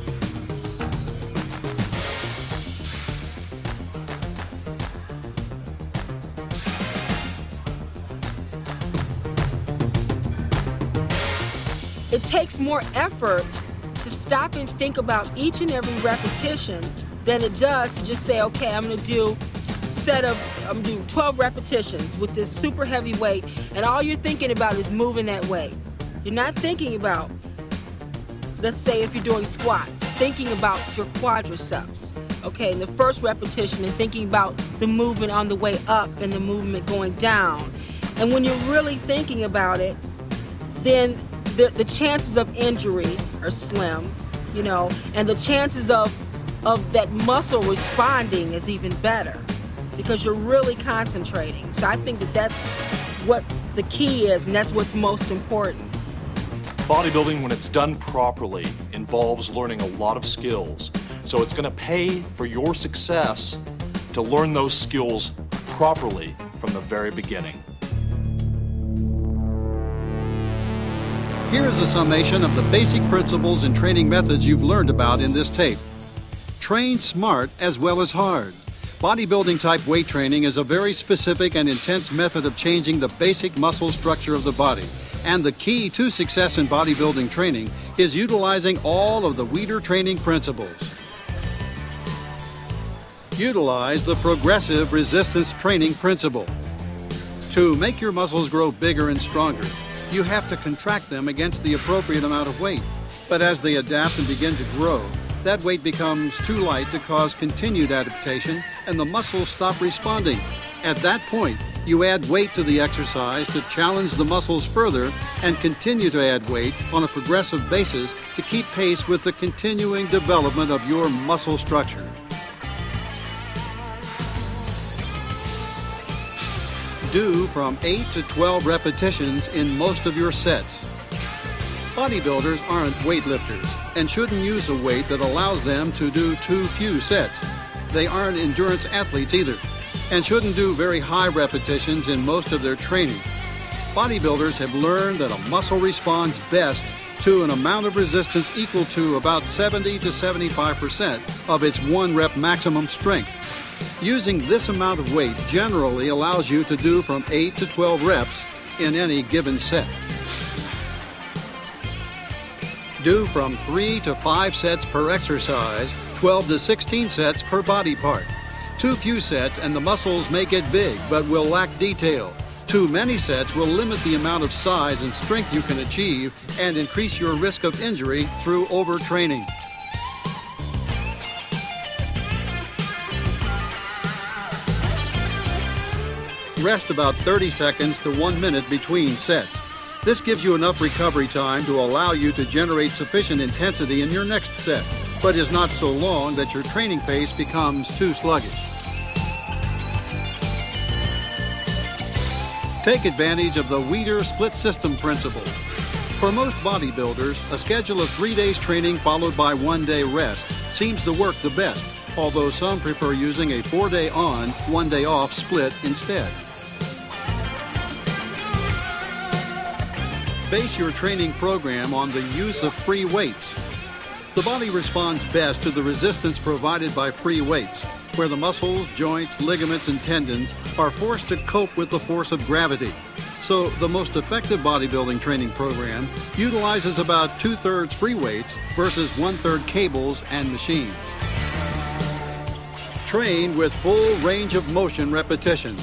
It takes more effort to stop and think about each and every repetition than it does to just say, okay, I'm gonna do 12 repetitions with this super heavy weight, and all you're thinking about is moving that weight. You're not thinking about, let's say if you're doing squats, thinking about your quadriceps, okay, in the first repetition, and thinking about the movement on the way up and the movement going down. And when you're really thinking about it, then the chances of injury are slim, you know, and the chances of that muscle responding is even better because you're really concentrating. So I think that that's what the key is, and that's what's most important. Bodybuilding, when it's done properly, involves learning a lot of skills. So it's going to pay for your success to learn those skills properly from the very beginning. Here is a summation of the basic principles and training methods you've learned about in this tape. Train smart as well as hard. Bodybuilding type weight training is a very specific and intense method of changing the basic muscle structure of the body. And the key to success in bodybuilding training is utilizing all of the Weider training principles. Utilize the progressive resistance training principle. To make your muscles grow bigger and stronger, you have to contract them against the appropriate amount of weight. But as they adapt and begin to grow, that weight becomes too light to cause continued adaptation and the muscles stop responding. At that point, you add weight to the exercise to challenge the muscles further and continue to add weight on a progressive basis to keep pace with the continuing development of your muscle structure. Do from 8 to 12 repetitions in most of your sets. Bodybuilders aren't weightlifters and shouldn't use a weight that allows them to do too few sets. They aren't endurance athletes either and shouldn't do very high repetitions in most of their training. Bodybuilders have learned that a muscle responds best to an amount of resistance equal to about 70 to 75% of its 1 rep maximum strength. Using this amount of weight generally allows you to do from 8 to 12 reps in any given set. Do from 3 to 5 sets per exercise, 12 to 16 sets per body part. Too few sets and the muscles may get big but will lack detail. Too many sets will limit the amount of size and strength you can achieve and increase your risk of injury through overtraining. Rest about 30 seconds to 1 minute between sets. This gives you enough recovery time to allow you to generate sufficient intensity in your next set, but is not so long that your training pace becomes too sluggish. Take advantage of the Weider split system principle. For most bodybuilders, a schedule of 3 days training followed by 1 day rest seems to work the best, although some prefer using a 4-day on, 1 day off split instead. Base your training program on the use of free weights. The body responds best to the resistance provided by free weights, where the muscles, joints, ligaments, and tendons are forced to cope with the force of gravity. So the most effective bodybuilding training program utilizes about 2/3 free weights versus 1/3 cables and machines. Train with full range of motion repetitions.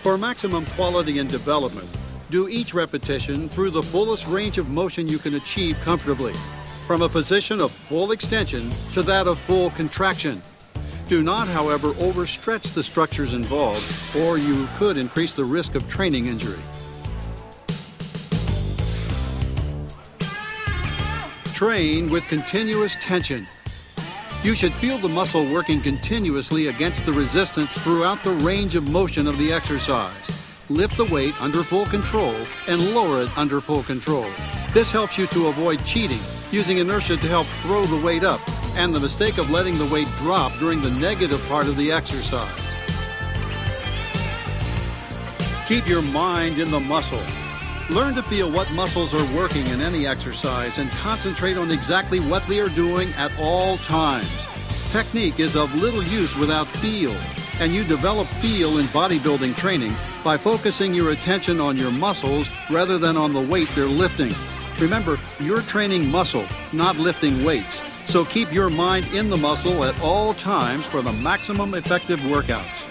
For maximum quality and development, Do each repetition through the fullest range of motion you can achieve comfortably, from a position of full extension to that of full contraction. Do not, however, overstretch the structures involved, or you could increase the risk of training injury. Train with continuous tension. You should feel the muscle working continuously against the resistance throughout the range of motion of the exercise. Lift the weight under full control and lower it under full control. This helps you to avoid cheating, using inertia to help throw the weight up, and the mistake of letting the weight drop during the negative part of the exercise. Keep your mind in the muscle. Learn to feel what muscles are working in any exercise and concentrate on exactly what they are doing at all times. Technique is of little use without feel, and you develop feel in bodybuilding training by focusing your attention on your muscles rather than on the weight they're lifting. Remember, you're training muscle, not lifting weights. So keep your mind in the muscle at all times for the maximum effective workouts.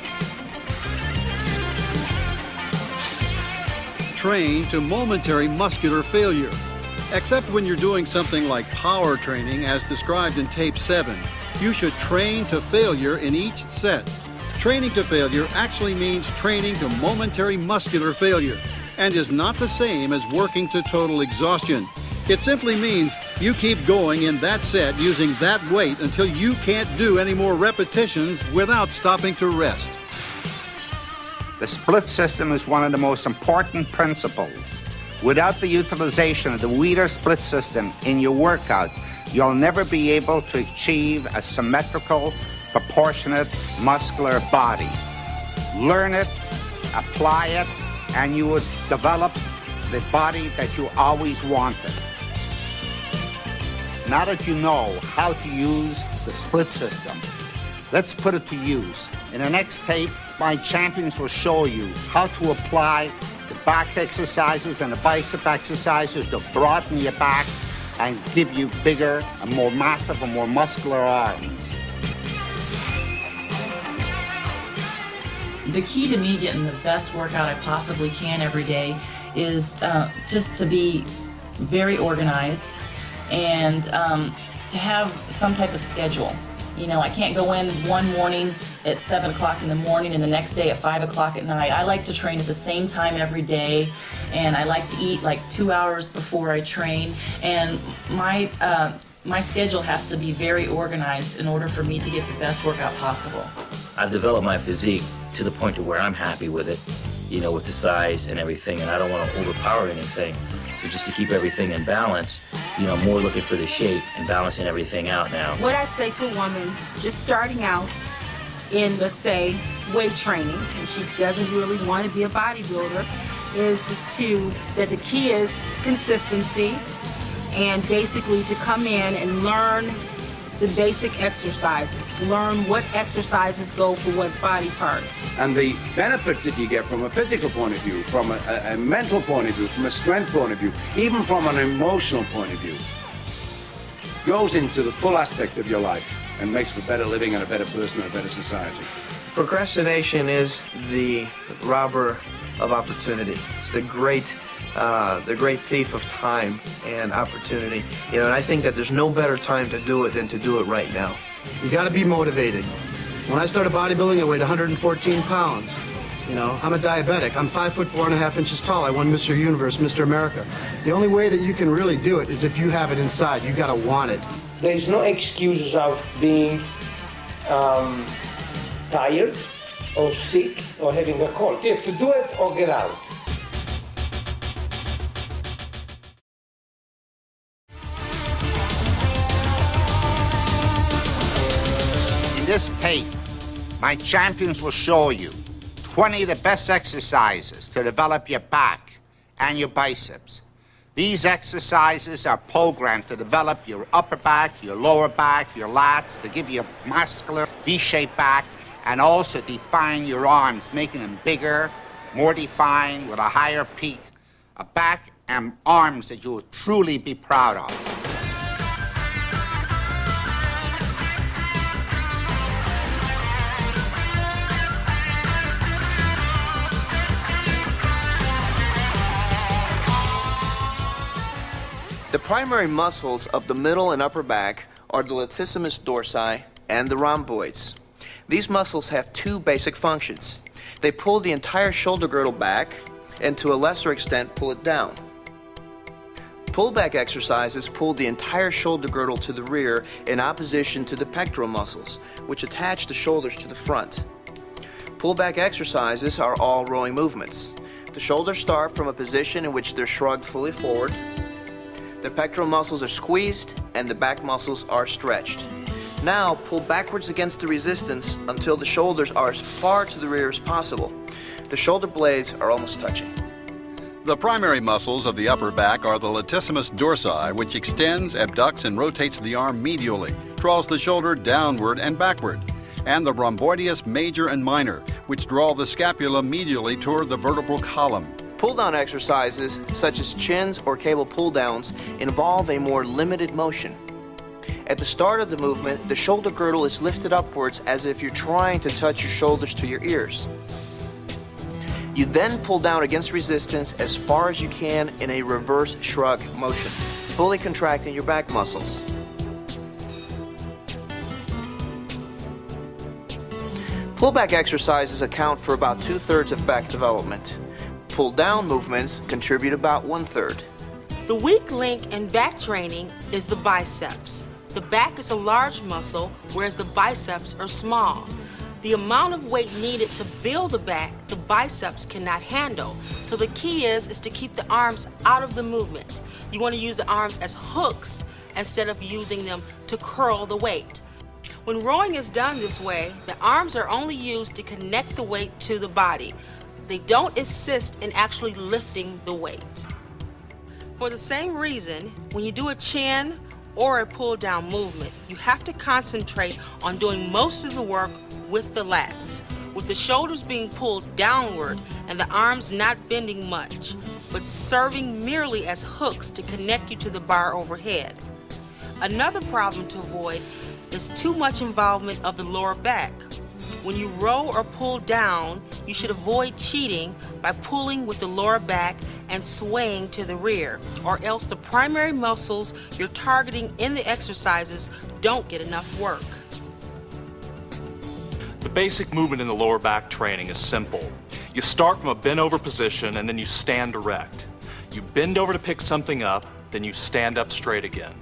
Train to momentary muscular failure. Except when you're doing something like power training as described in tape 7, you should train to failure in each set. Training to failure actually means training to momentary muscular failure and is not the same as working to total exhaustion. It simply means you keep going in that set using that weight until you can't do any more repetitions without stopping to rest. The split system is one of the most important principles. Without the utilization of the Weider split system in your workout, you'll never be able to achieve a symmetrical, proportionate, muscular body. Learn it, apply it, and you would develop the body that you always wanted. Now that you know how to use the split system, let's put it to use. In the next tape, my champions will show you how to apply the back exercises and the bicep exercises to broaden your back and give you bigger and more massive and more muscular arms. The key to me getting the best workout I possibly can every day is just to be very organized and to have some type of schedule. You know, I can't go in one morning at 7 o'clock in the morning and the next day at 5 o'clock at night. I like to train at the same time every day, and I like to eat like 2 hours before I train, and my schedule has to be very organized in order for me to get the best workout possible. I've developed my physique to the point to where I'm happy with it, you know, with the size and everything, and I don't want to overpower anything. So just to keep everything in balance, you know, more looking for the shape and balancing everything out now. What I'd say to a woman just starting out in, let's say, weight training, and she doesn't really want to be a bodybuilder, is that the key is consistency, and basically to come in and learn the basic exercises. Learn what exercises go for what body parts. And the benefits that you get from a physical point of view, from a mental point of view, from a strength point of view, even from an emotional point of view, goes into the full aspect of your life and makes for better living and a better person and a better society. Procrastination is the robber of opportunity. It's the great thief of time and opportunity. You know, and I think that there's no better time to do it than to do it right now. You got to be motivated. When I started bodybuilding, I weighed 114 pounds. You know, I'm a diabetic. I'm 5 foot 4.5 inches tall. I won Mr. Universe, Mr. America. The only way that you can really do it is if you have it inside. You got to want it. There's no excuses of being tired or sick or having a cold. You have to do it or get out. In this tape, my champions will show you 20 of the best exercises to develop your back and your biceps. These exercises are programmed to develop your upper back, your lower back, your lats, to give you a muscular V-shaped back, and also define your arms, making them bigger, more defined, with a higher peak. A back and arms that you will truly be proud of. The primary muscles of the middle and upper back are the latissimus dorsi and the rhomboids. These muscles have two basic functions. They pull the entire shoulder girdle back and to a lesser extent pull it down. Pullback exercises pull the entire shoulder girdle to the rear in opposition to the pectoral muscles, which attach the shoulders to the front. Pullback exercises are all rowing movements. The shoulders start from a position in which they're shrugged fully forward. The pectoral muscles are squeezed and the back muscles are stretched. Now pull backwards against the resistance until the shoulders are as far to the rear as possible. The shoulder blades are almost touching. The primary muscles of the upper back are the latissimus dorsi, which extends, abducts, and rotates the arm medially, draws the shoulder downward and backward, and the rhomboideus major and minor, which draw the scapula medially toward the vertebral column. Pull-down exercises, such as chins or cable pull-downs, involve a more limited motion. At the start of the movement, the shoulder girdle is lifted upwards as if you're trying to touch your shoulders to your ears. You then pull down against resistance as far as you can in a reverse shrug motion, fully contracting your back muscles. Pullback exercises account for about 2/3 of back development. Pull-down movements contribute about 1/3. The weak link in back training is the biceps. The back is a large muscle, whereas the biceps are small. The amount of weight needed to build the back, the biceps cannot handle. So the key is to keep the arms out of the movement. You want to use the arms as hooks instead of using them to curl the weight. When rowing is done this way, the arms are only used to connect the weight to the body. They don't assist in actually lifting the weight. For the same reason, when you do a chin or a pull down movement, you have to concentrate on doing most of the work with the lats, with the shoulders being pulled downward and the arms not bending much, but serving merely as hooks to connect you to the bar overhead. Another problem to avoid is too much involvement of the lower back. When you row or pull down, you should avoid cheating by pulling with the lower back and swaying to the rear, or else the primary muscles you're targeting in the exercises don't get enough work. The basic movement in the lower back training is simple. You start from a bent over position and then you stand erect. You bend over to pick something up, then you stand up straight again.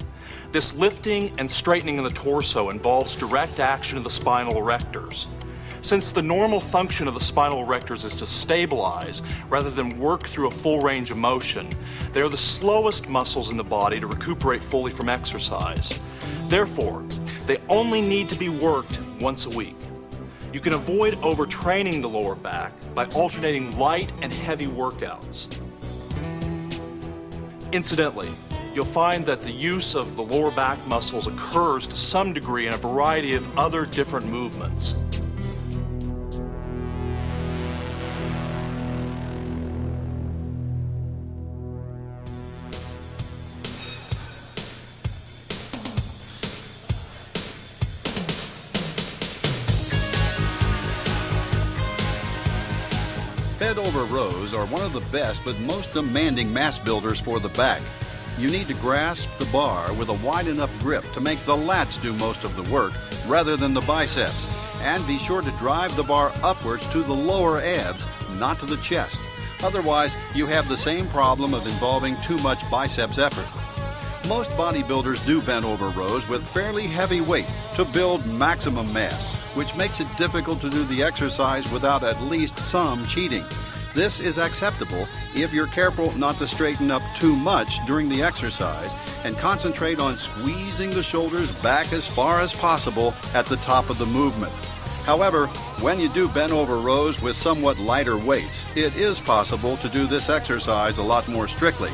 This lifting and straightening of the torso involves direct action of the spinal erectors. Since the normal function of the spinal erectors is to stabilize rather than work through a full range of motion, they are the slowest muscles in the body to recuperate fully from exercise. Therefore, they only need to be worked once a week. You can avoid overtraining the lower back by alternating light and heavy workouts. Incidentally, you'll find that the use of the lower back muscles occurs to some degree in a variety of other different movements. Bent over rows are one of the best but most demanding mass builders for the back. You need to grasp the bar with a wide enough grip to make the lats do most of the work rather than the biceps. And be sure to drive the bar upwards to the lower abs, not to the chest. Otherwise, you have the same problem of involving too much biceps effort. Most bodybuilders do bent over rows with fairly heavy weight to build maximum mass, which makes it difficult to do the exercise without at least some cheating. This is acceptable if you're careful not to straighten up too much during the exercise and concentrate on squeezing the shoulders back as far as possible at the top of the movement. However, when you do bent over rows with somewhat lighter weights, it is possible to do this exercise a lot more strictly.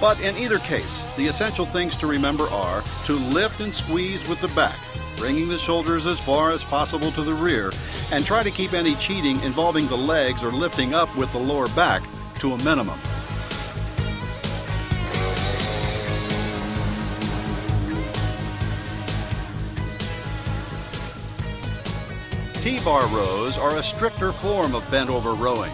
But in either case, the essential things to remember are to lift and squeeze with the back, bringing the shoulders as far as possible to the rear, and try to keep any cheating involving the legs or lifting up with the lower back to a minimum. T-bar rows are a stricter form of bent over rowing.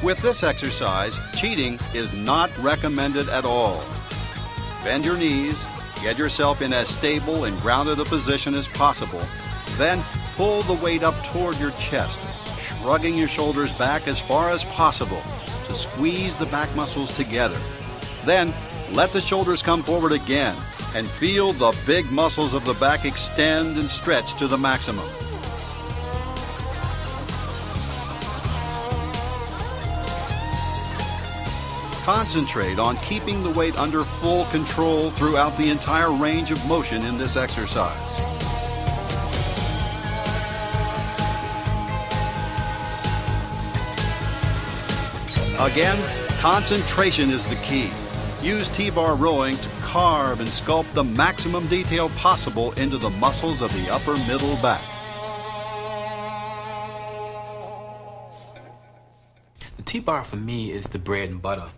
With this exercise, cheating is not recommended at all. Bend your knees, get yourself in as stable and grounded a position as possible, then pull the weight up toward your chest, shrugging your shoulders back as far as possible to squeeze the back muscles together. Then let the shoulders come forward again and feel the big muscles of the back extend and stretch to the maximum. Concentrate on keeping the weight under full control throughout the entire range of motion in this exercise. Again, concentration is the key. Use T-bar rowing to carve and sculpt the maximum detail possible into the muscles of the upper middle back. The T-bar for me is the bread and butter.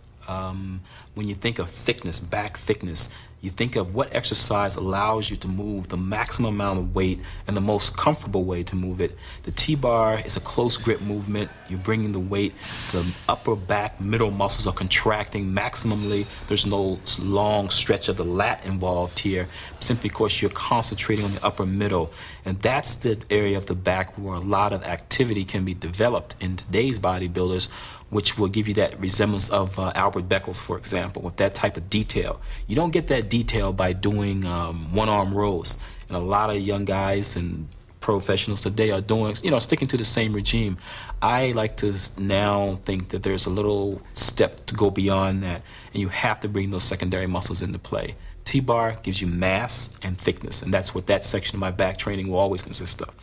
When you think of thickness, back thickness, you think of what exercise allows you to move the maximum amount of weight and the most comfortable way to move it. The T-bar is a close grip movement. You're bringing the weight, the upper back middle muscles are contracting maximally. There's no long stretch of the lat involved here, simply because you're concentrating on the upper middle. And that's the area of the back where a lot of activity can be developed in today's bodybuilders, which will give you that resemblance of Albert Beckles, for example, with that type of detail. You don't get that detail by doing one-arm rows. And a lot of young guys and professionals today are doing, sticking to the same regime. I like to now think that there's a little step to go beyond that, and you have to bring those secondary muscles into play. T-bar gives you mass and thickness, and that's what that section of my back training will always consist of.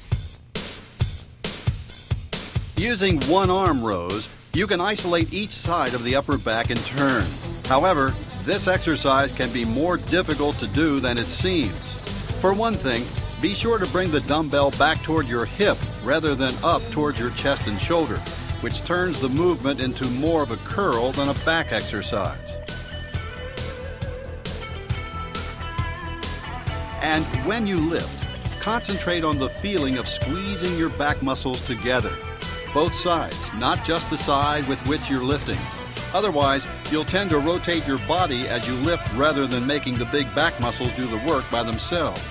Using one-arm rows, you can isolate each side of the upper back in turn. However, this exercise can be more difficult to do than it seems. For one thing, be sure to bring the dumbbell back toward your hip rather than up towards your chest and shoulder, which turns the movement into more of a curl than a back exercise. And when you lift, concentrate on the feeling of squeezing your back muscles together. Both sides, not just the side with which you're lifting. Otherwise, you'll tend to rotate your body as you lift rather than making the big back muscles do the work by themselves.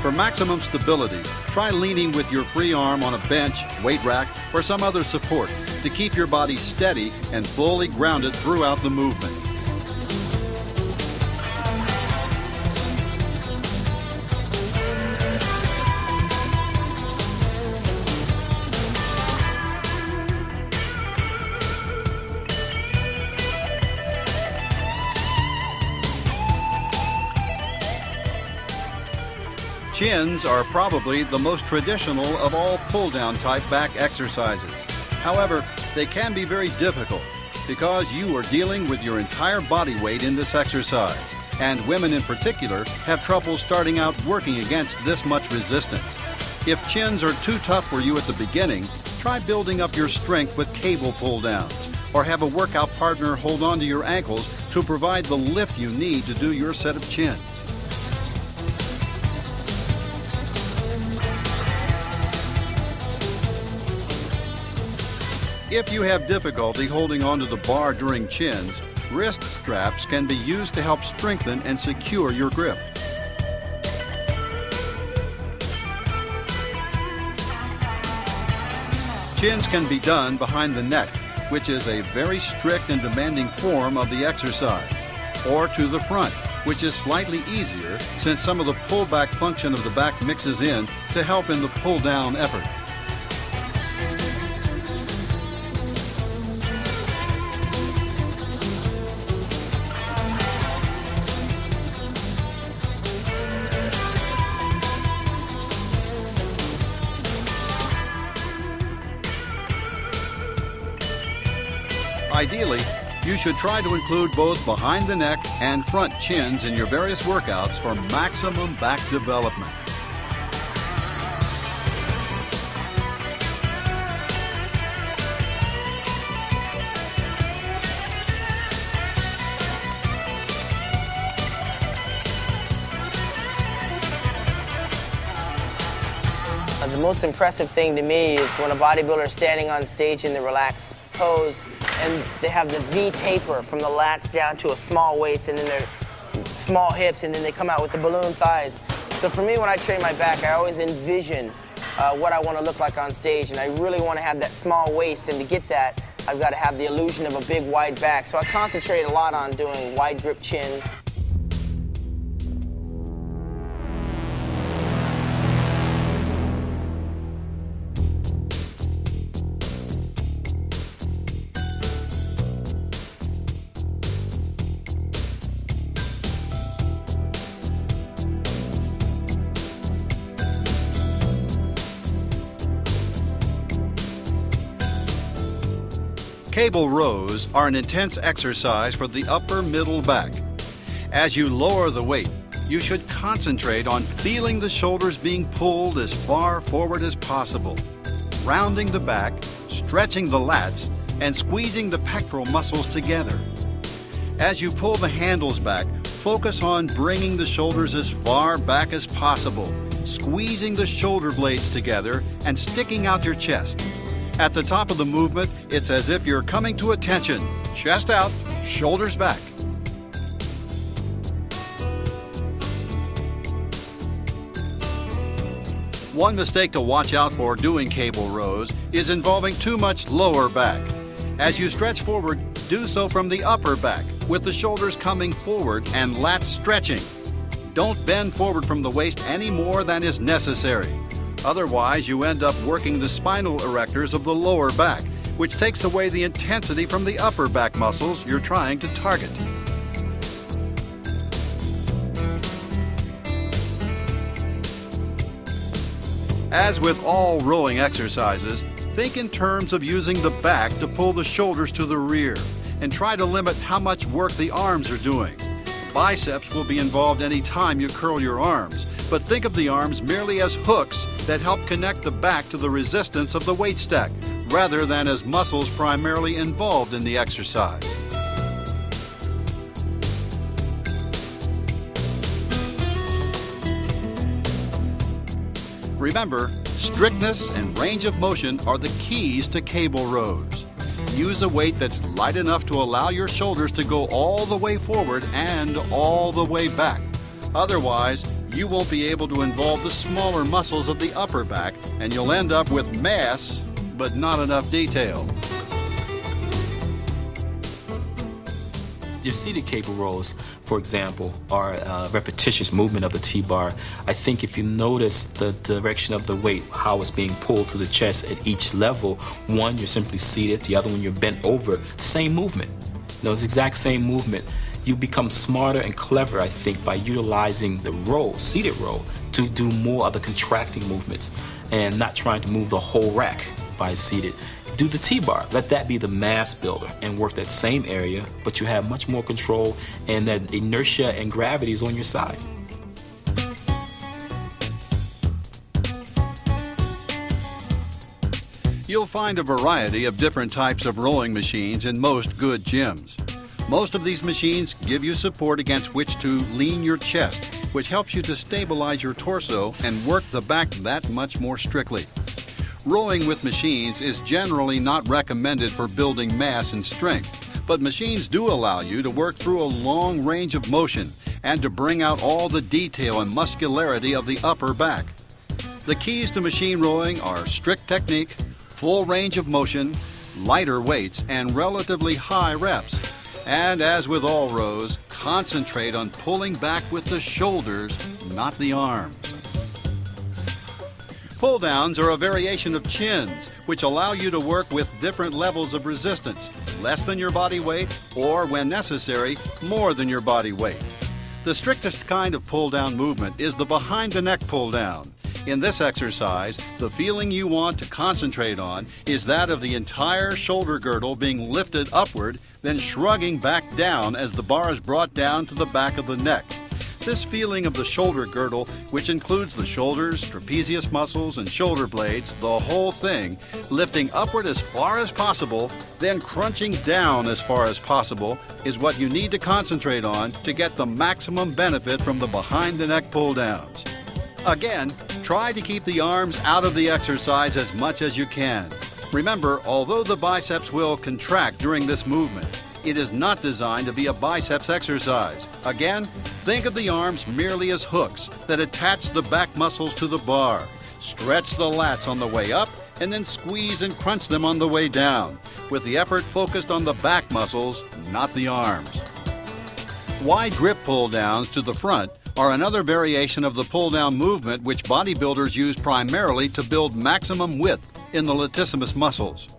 For maximum stability, try leaning with your free arm on a bench, weight rack, or some other support to keep your body steady and fully grounded throughout the movement. Chins are probably the most traditional of all pull-down type back exercises. However, they can be very difficult because you are dealing with your entire body weight in this exercise, and women in particular have trouble starting out working against this much resistance. If chins are too tough for you at the beginning, try building up your strength with cable pull-downs, or have a workout partner hold on to your ankles to provide the lift you need to do your set of chins. If you have difficulty holding onto the bar during chins, wrist straps can be used to help strengthen and secure your grip. Chins can be done behind the neck, which is a very strict and demanding form of the exercise, or to the front, which is slightly easier since some of the pullback function of the back mixes in to help in the pull-down effort. Ideally, you should try to include both behind the neck and front chins in your various workouts for maximum back development. The most impressive thing to me is when a bodybuilder is standing on stage in the relaxed pose and they have the V taper from the lats down to a small waist and then their small hips, and then they come out with the balloon thighs. So for me, when I train my back, I always envision what I want to look like on stage, and I really want to have that small waist, and to get that, I've got to have the illusion of a big wide back. So I concentrate a lot on doing wide grip chins. Cable rows are an intense exercise for the upper middle back. As you lower the weight, you should concentrate on feeling the shoulders being pulled as far forward as possible, rounding the back, stretching the lats, and squeezing the pectoral muscles together. As you pull the handles back, focus on bringing the shoulders as far back as possible, squeezing the shoulder blades together, and sticking out your chest. At the top of the movement, it's as if you're coming to attention. Chest out, shoulders back. One mistake to watch out for doing cable rows is involving too much lower back. As you stretch forward, do so from the upper back, with the shoulders coming forward and lats stretching. Don't bend forward from the waist any more than is necessary. Otherwise, you end up working the spinal erectors of the lower back, which takes away the intensity from the upper back muscles you're trying to target. As with all rowing exercises, think in terms of using the back to pull the shoulders to the rear, and try to limit how much work the arms are doing. Biceps will be involved any time you curl your arms, but think of the arms merely as hooks that help connect the back to the resistance of the weight stack, rather than as muscles primarily involved in the exercise. Remember, strictness and range of motion are the keys to cable rows. Use a weight that's light enough to allow your shoulders to go all the way forward and all the way back. Otherwise, you won't be able to involve the smaller muscles of the upper back, and you'll end up with mass, but not enough detail. Your seated cable rows, for example, are a repetitious movement of the T-bar. I think if you notice the direction of the weight, how it's being pulled to the chest at each level, one, you're simply seated, the other one, you're bent over, the same movement. You know, it's the exact same movement. You become smarter and clever, I think, by utilizing the row, seated row, to do more of the contracting movements and not trying to move the whole rack by seated. Do the T-bar, let that be the mass builder and work that same area, but you have much more control and that inertia and gravity is on your side. You'll find a variety of different types of rowing machines in most good gyms. Most of these machines give you support against which to lean your chest, which helps you to stabilize your torso and work the back that much more strictly. Rowing with machines is generally not recommended for building mass and strength, but machines do allow you to work through a long range of motion and to bring out all the detail and muscularity of the upper back. The keys to machine rowing are strict technique, full range of motion, lighter weights, and relatively high reps. And as with all rows, concentrate on pulling back with the shoulders, not the arms. Pull downs are a variation of chins, which allow you to work with different levels of resistance, less than your body weight, or when necessary, more than your body weight. The strictest kind of pull down movement is the behind the neck pull down. In this exercise, the feeling you want to concentrate on is that of the entire shoulder girdle being lifted upward, then shrugging back down as the bar is brought down to the back of the neck. This feeling of the shoulder girdle, which includes the shoulders, trapezius muscles, and shoulder blades, the whole thing, lifting upward as far as possible, then crunching down as far as possible, is what you need to concentrate on to get the maximum benefit from the behind the neck pull downs. Again, Try to keep the arms out of the exercise as much as you can. Remember, although the biceps will contract during this movement, it is not designed to be a biceps exercise. Again, think of the arms merely as hooks that attach the back muscles to the bar. Stretch the lats on the way up and then squeeze and crunch them on the way down, with the effort focused on the back muscles, not the arms. Wide grip pull downs to the front are another variation of the pull down movement which bodybuilders use primarily to build maximum width in the latissimus muscles.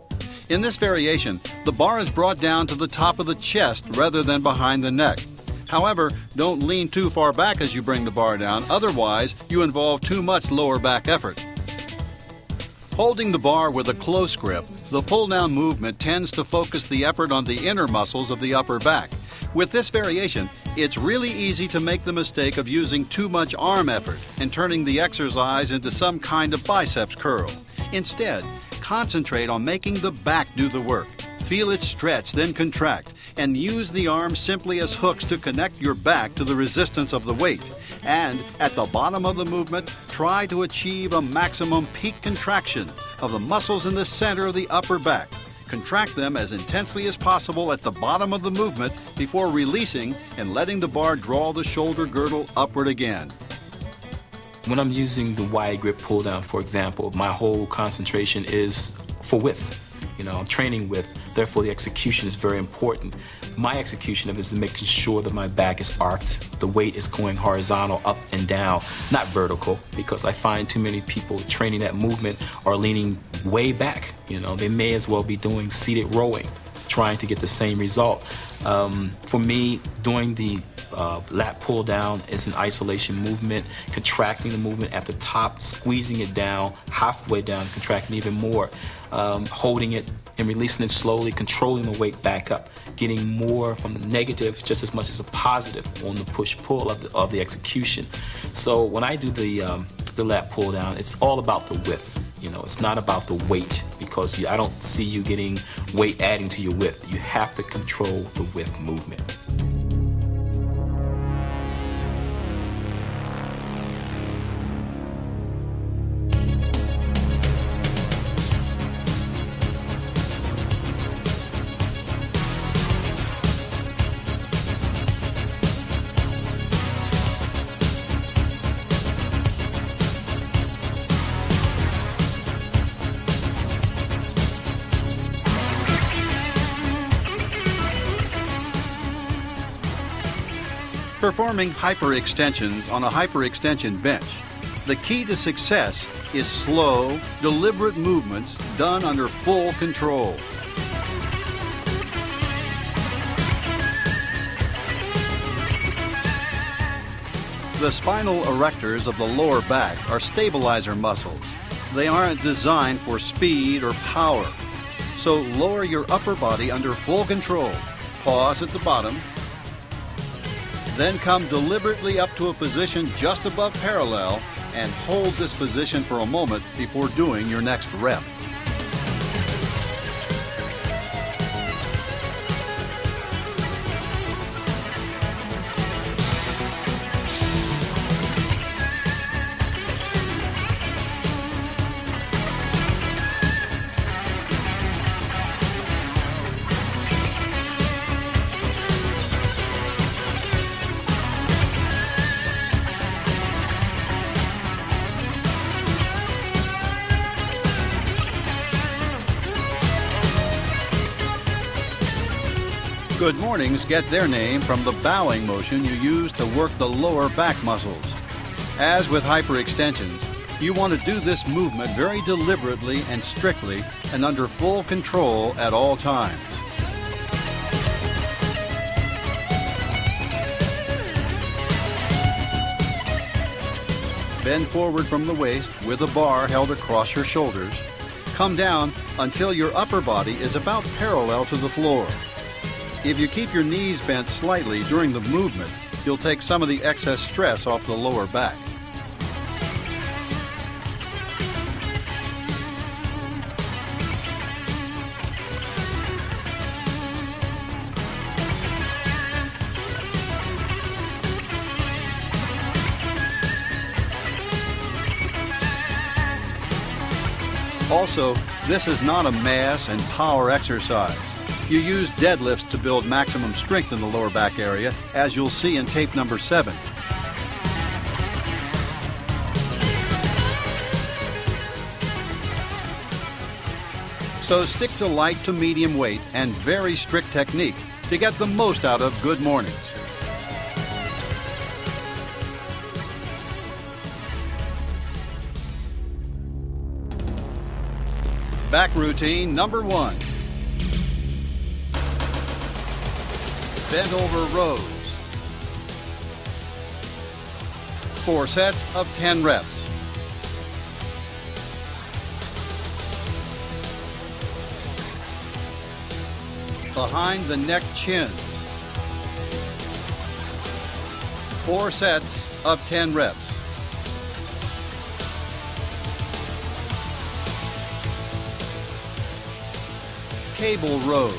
In this variation, the bar is brought down to the top of the chest rather than behind the neck. However, don't lean too far back as you bring the bar down, otherwise you involve too much lower back effort. Holding the bar with a close grip, the pull-down movement tends to focus the effort on the inner muscles of the upper back. With this variation, it's really easy to make the mistake of using too much arm effort and turning the exercise into some kind of biceps curl. Instead, concentrate on making the back do the work. Feel it stretch, then contract, and use the arms simply as hooks to connect your back to the resistance of the weight. And at the bottom of the movement, try to achieve a maximum peak contraction of the muscles in the center of the upper back. Contract them as intensely as possible at the bottom of the movement before releasing and letting the bar draw the shoulder girdle upward again. When I'm using the wide grip pull down, for example, my whole concentration is for width. I'm training width, therefore the execution is very important. My execution of it is making sure that my back is arched, the weight is going horizontal, up and down, not vertical, because I find too many people training that movement are leaning way back. They may as well be doing seated rowing, trying to get the same result. For me, doing the lat pull down is an isolation movement, contracting the movement at the top, squeezing it down, halfway down, contracting even more, holding it and releasing it slowly, controlling the weight back up, getting more from the negative just as much as a positive on the push-pull of the execution. So when I do the lat pull down, it's all about the width. It's not about the weight, because I don't see you getting weight adding to your width. You have to control the width movement. Performing hyperextensions on a hyperextension bench. The key to success is slow, deliberate movements done under full control. The spinal erectors of the lower back are stabilizer muscles. They aren't designed for speed or power. So lower your upper body under full control. Pause at the bottom. Then come deliberately up to a position just above parallel and hold this position for a moment before doing your next rep. Good mornings get their name from the bowing motion you use to work the lower back muscles. As with hyperextensions, you want to do this movement very deliberately and strictly and under full control at all times. Bend forward from the waist with a bar held across your shoulders. Come down until your upper body is about parallel to the floor. If you keep your knees bent slightly during the movement, you'll take some of the excess stress off the lower back. Also, this is not a mass and power exercise. You use deadlifts to build maximum strength in the lower back area, as you'll see in tape number 7. So stick to light to medium weight and very strict technique to get the most out of good mornings. Back routine number 1. Bent over rows. 4 sets of 10 reps. Behind the neck chins. 4 sets of 10 reps. Cable rows.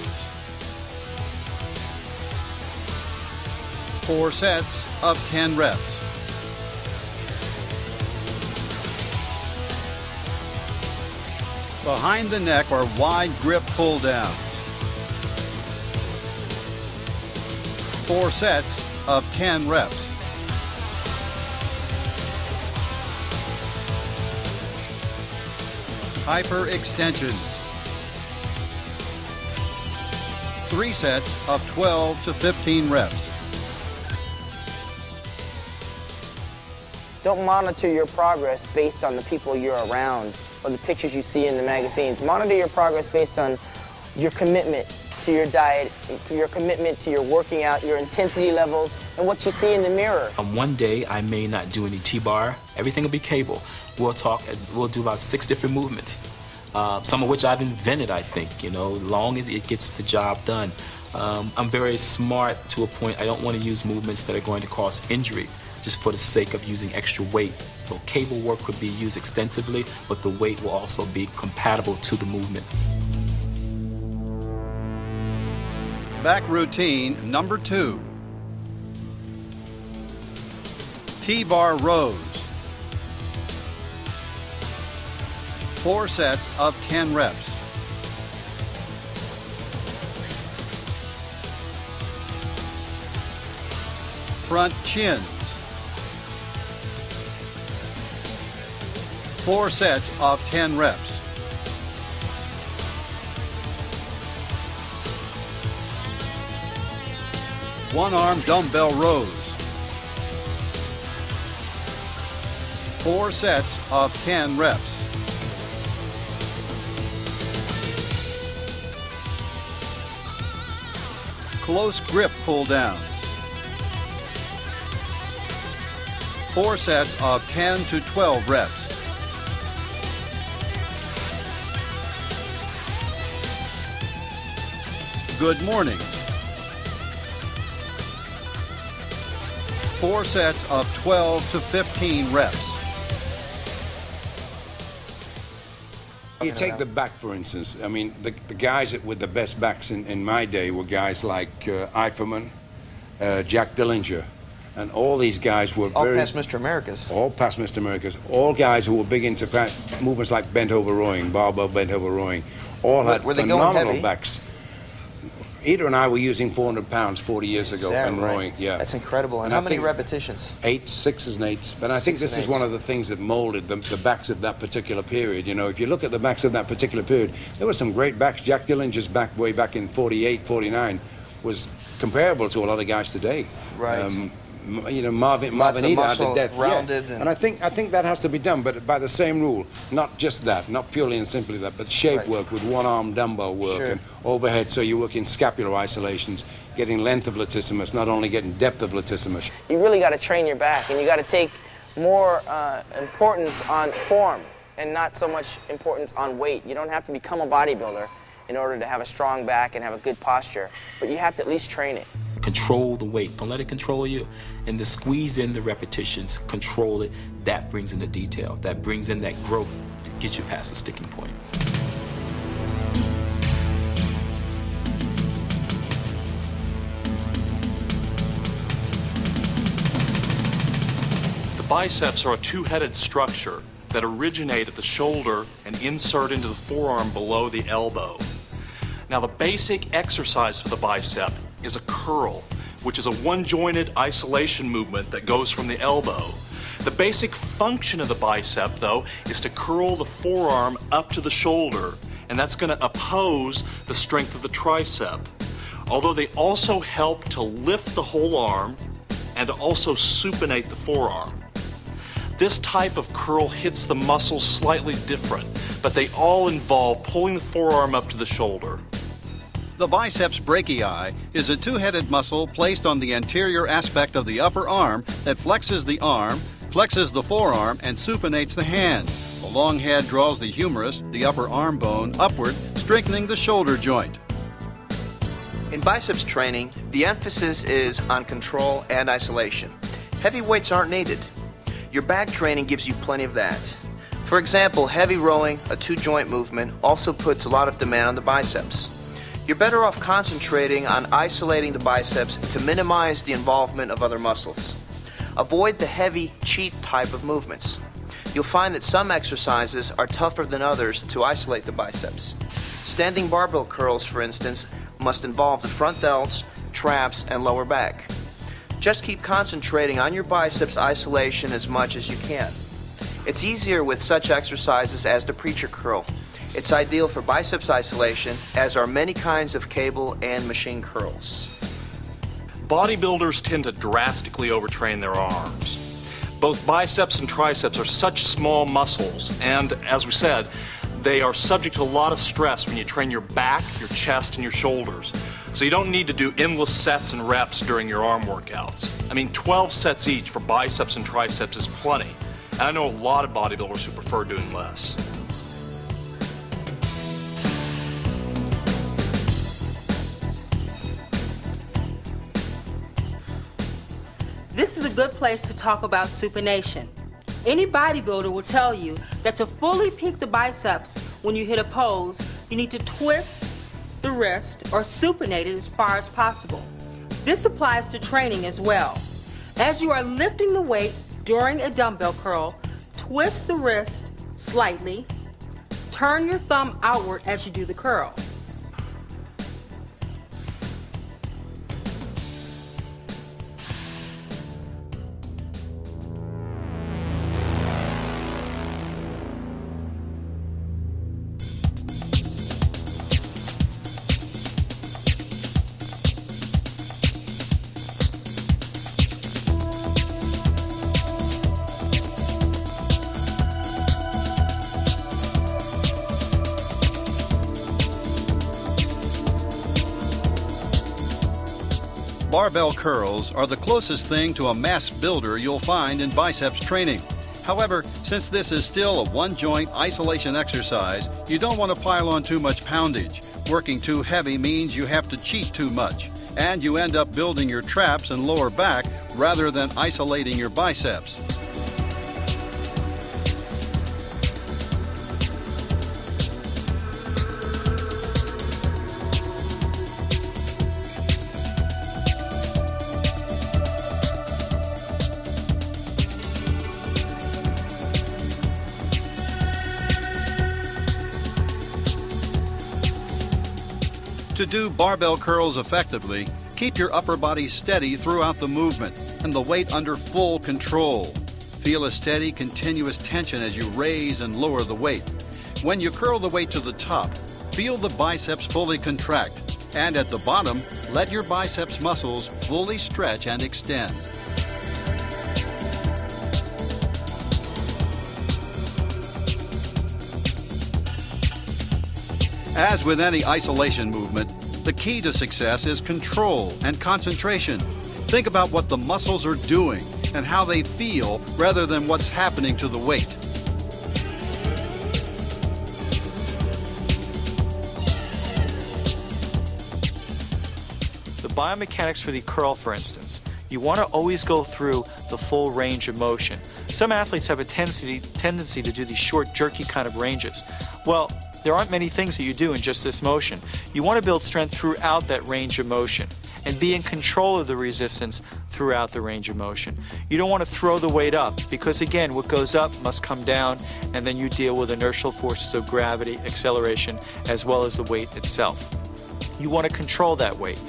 4 sets of 10 reps. Behind the neck are wide grip pull downs. 4 sets of 10 reps. Hyper extensions. 3 sets of 12 to 15 reps. Don't monitor your progress based on the people you're around or the pictures you see in the magazines. Monitor your progress based on your commitment to your diet, your commitment to your working out, your intensity levels, and what you see in the mirror. On one day, I may not do any T-bar. Everything will be cable. We'll do about 6 different movements, some of which I've invented, I think, you know, long as it gets the job done. I'm very smart to a point. I don't want to use movements that are going to cause injury just for the sake of using extra weight. So cable work could be used extensively, but the weight will also be compatible to the movement. Back routine number 2. T-bar rows. 4 sets of 10 reps. Front chins. 4 sets of 10 reps. One-arm dumbbell rows. 4 sets of 10 reps. Close grip pull downs. 4 sets of 10 to 12 reps. Good morning. 4 sets of 12 to 15 reps. You take the back, for instance. I mean, the guys with the best backs in my day were guys like Eiferman, Jack Dillinger, and all these guys were all past Mr. Americas. All past Mr. Americas. All guys who were big into movements like bent over rowing, barbell bent over rowing. All had phenomenal backs. Ida and I were using 400 pounds 40 years ago and rowing. Yeah, that's incredible. And how many repetitions? 8, 6s and 8s. But I think this is one of the things that molded the backs of that particular period. You know, if you look at the backs of that particular period, there were some great backs. Jack Dillinger's back way back in 48, 49 was comparable to a lot of guys today. Right. You know, Marvin Ida had the death. Rounded. Yeah. And I think that has to be done, but by the same rule. Not just that, not purely and simply that, but shape work with one-arm dumbbell work and overhead, so you work in scapular isolations, getting length of latissimus, not only getting depth of latissimus. You really got to train your back, and you got to take more importance on form and not so much importance on weight. You don't have to become a bodybuilder in order to have a strong back and have a good posture, but you have to at least train it. Control the weight. Don't let it control you. And to squeeze in the repetitions, control it. That brings in the detail. That brings in that growth to get you past the sticking point. The biceps are a two-headed structure. that originate at the shoulder and insert into the forearm below the elbow. Now, the basic exercise for the bicep is a curl, which is a one-jointed isolation movement that goes from the elbow. The basic function of the bicep, though, is to curl the forearm up to the shoulder, and that's going to oppose the strength of the tricep. Although they also help to lift the whole arm and to also supinate the forearm. This type of curl hits the muscles slightly different, but they all involve pulling the forearm up to the shoulder. The biceps brachii is a two-headed muscle placed on the anterior aspect of the upper arm that flexes the arm, flexes the forearm, and supinates the hand. The long head draws the humerus, the upper arm bone, upward, strengthening the shoulder joint. In biceps training, the emphasis is on control and isolation. Heavy weights aren't needed. Your back training gives you plenty of that. For example, heavy rowing, a two-joint movement, also puts a lot of demand on the biceps. You're better off concentrating on isolating the biceps to minimize the involvement of other muscles. Avoid the heavy, cheat type of movements. You'll find that some exercises are tougher than others to isolate the biceps. Standing barbell curls, for instance, must involve the front delts, traps, and lower back. Just keep concentrating on your biceps isolation as much as you can. It's easier with such exercises as the preacher curl. It's ideal for biceps isolation, as are many kinds of cable and machine curls. Bodybuilders tend to drastically overtrain their arms. Both biceps and triceps are such small muscles, and as we said, they are subject to a lot of stress when you train your back, your chest, and your shoulders. So you don't need to do endless sets and reps during your arm workouts. I mean, 12 sets each for biceps and triceps is plenty. And I know a lot of bodybuilders who prefer doing less. This is a good place to talk about supination. Any bodybuilder will tell you that to fully peak the biceps when you hit a pose, you need to twist the wrist or supinate it as far as possible. This applies to training as well. As you are lifting the weight during a dumbbell curl, twist the wrist slightly, turn your thumb outward as you do the curl. Barbell curls are the closest thing to a mass builder you'll find in biceps training. However, since this is still a one-joint isolation exercise, you don't want to pile on too much poundage. Working too heavy means you have to cheat too much, and you end up building your traps and lower back rather than isolating your biceps. To do barbell curls effectively, keep your upper body steady throughout the movement and the weight under full control. Feel a steady, continuous tension as you raise and lower the weight. When you curl the weight to the top, feel the biceps fully contract, and at the bottom, let your biceps muscles fully stretch and extend. As with any isolation movement, the key to success is control and concentration. Think about what the muscles are doing and how they feel rather than what's happening to the weight. The biomechanics for the curl, for instance, you want to always go through the full range of motion. Some athletes have a tendency to do these short, jerky kind of ranges. Well, there aren't many things that you do in just this motion. You want to build strength throughout that range of motion. and be in control of the resistance throughout the range of motion. You don't want to throw the weight up because, again, what goes up must come down, and then you deal with inertial forces of gravity, acceleration, as well as the weight itself. You want to control that weight.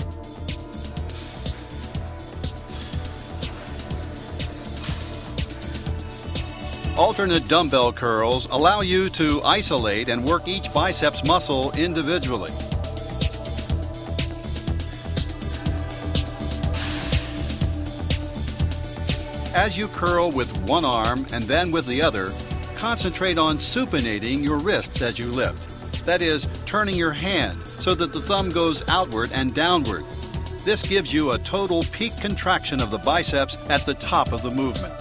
Alternate dumbbell curls allow you to isolate and work each biceps muscle individually. As you curl with one arm and then with the other, concentrate on supinating your wrists as you lift. That is, turning your hand so that the thumb goes outward and downward. This gives you a total peak contraction of the biceps at the top of the movement.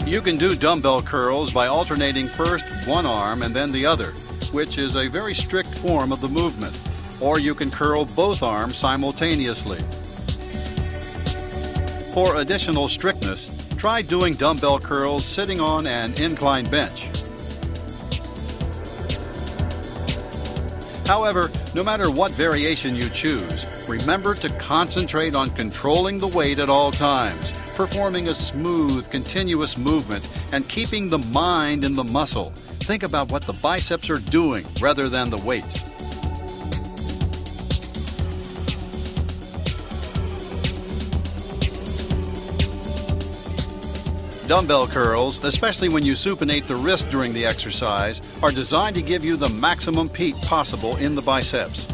You can do dumbbell curls by alternating first one arm and then the other, which is a very strict form of the movement. Or you can curl both arms simultaneously. For additional strictness, try doing dumbbell curls sitting on an incline bench. However, no matter what variation you choose, remember to concentrate on controlling the weight at all times, performing a smooth, continuous movement, and keeping the mind in the muscle. Think about what the biceps are doing rather than the weight. Dumbbell curls, especially when you supinate the wrist during the exercise, are designed to give you the maximum peak possible in the biceps.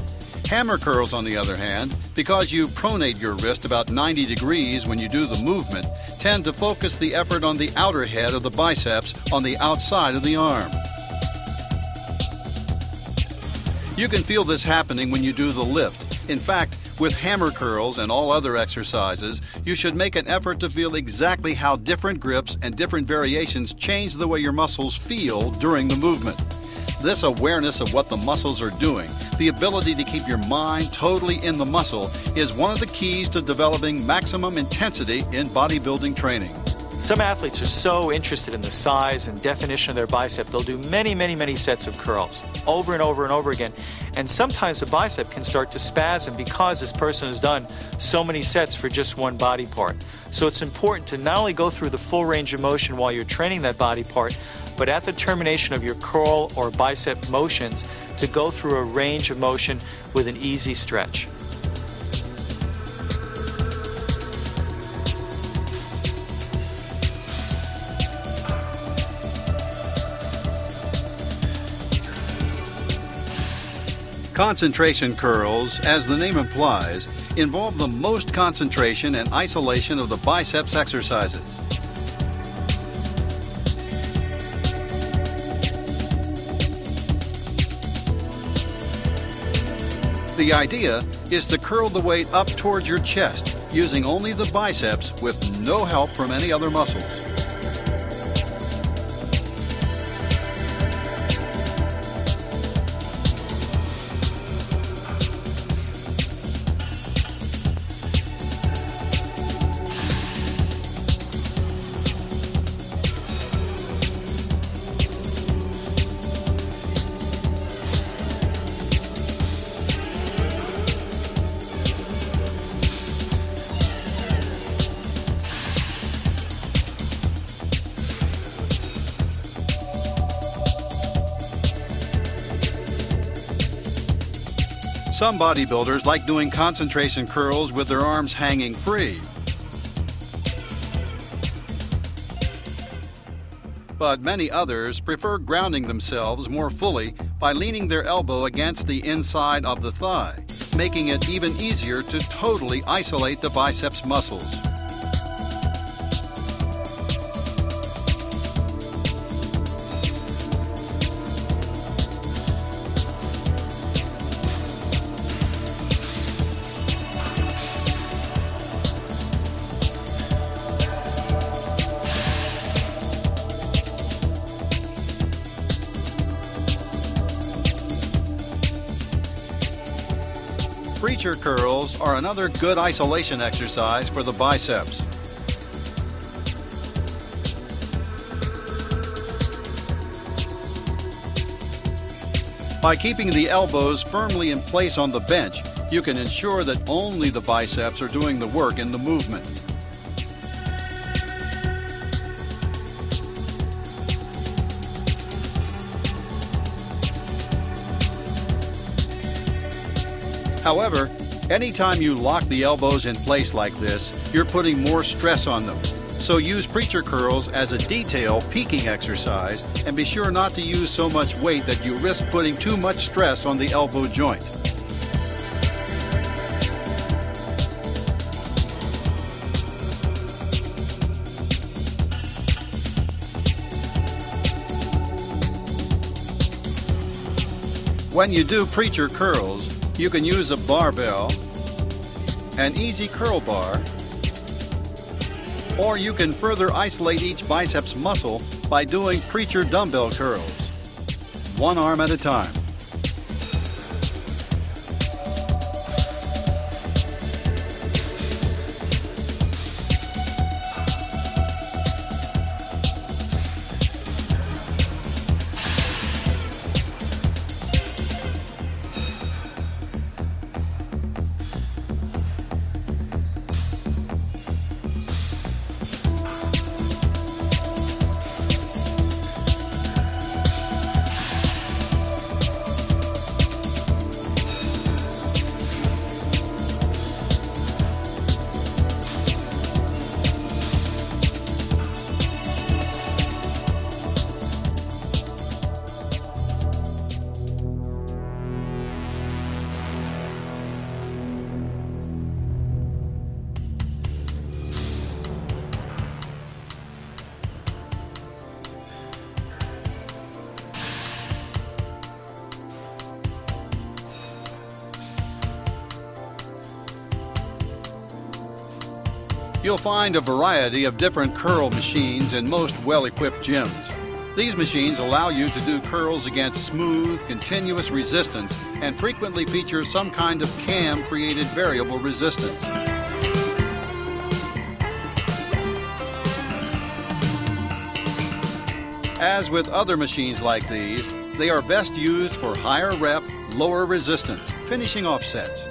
Hammer curls, on the other hand, because you pronate your wrist about 90 degrees when you do the movement, tend to focus the effort on the outer head of the biceps on the outside of the arm. You can feel this happening when you do the lift. In fact, with hammer curls and all other exercises, you should make an effort to feel exactly how different grips and different variations change the way your muscles feel during the movement. This awareness of what the muscles are doing, the ability to keep your mind totally in the muscle, is one of the keys to developing maximum intensity in bodybuilding training. Some athletes are so interested in the size and definition of their bicep, they'll do many sets of curls over and over and over again. And sometimes the bicep can start to spasm because this person has done so many sets for just one body part. So it's important to not only go through the full range of motion while you're training that body part, but at the termination of your curl or bicep motions, to go through a range of motion with an easy stretch. Concentration curls, as the name implies, involve the most concentration and isolation of the biceps exercises. The idea is to curl the weight up towards your chest, using only the biceps with no help from any other muscles. Some bodybuilders like doing concentration curls with their arms hanging free. But many others prefer grounding themselves more fully by leaning their elbow against the inside of the thigh, making it even easier to totally isolate the biceps muscles. Preacher curls are another good isolation exercise for the biceps. By keeping the elbows firmly in place on the bench, you can ensure that only the biceps are doing the work in the movement. However, anytime you lock the elbows in place like this, you're putting more stress on them. So use preacher curls as a detail peaking exercise, and be sure not to use so much weight that you risk putting too much stress on the elbow joint. When you do preacher curls, you can use a barbell, an easy curl bar, or you can further isolate each biceps muscle by doing preacher dumbbell curls, one arm at a time. You'll find a variety of different curl machines in most well-equipped gyms. These machines allow you to do curls against smooth, continuous resistance and frequently feature some kind of cam-created variable resistance. As with other machines like these, they are best used for higher rep, lower resistance, finishing off sets.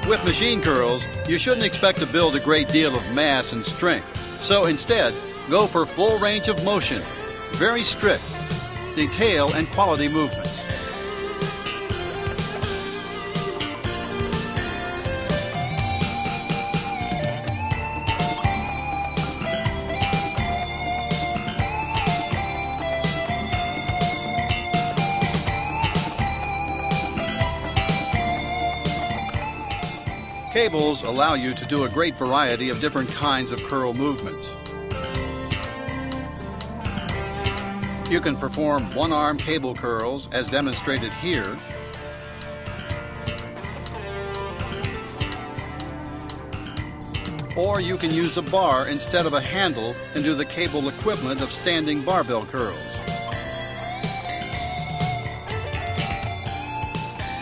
With machine curls, you shouldn't expect to build a great deal of mass and strength. So instead, go for full range of motion, very strict, detail and quality movements. Cables allow you to do a great variety of different kinds of curl movements. You can perform one-arm cable curls as demonstrated here, or you can use a bar instead of a handle and do the cable equivalent of standing barbell curls.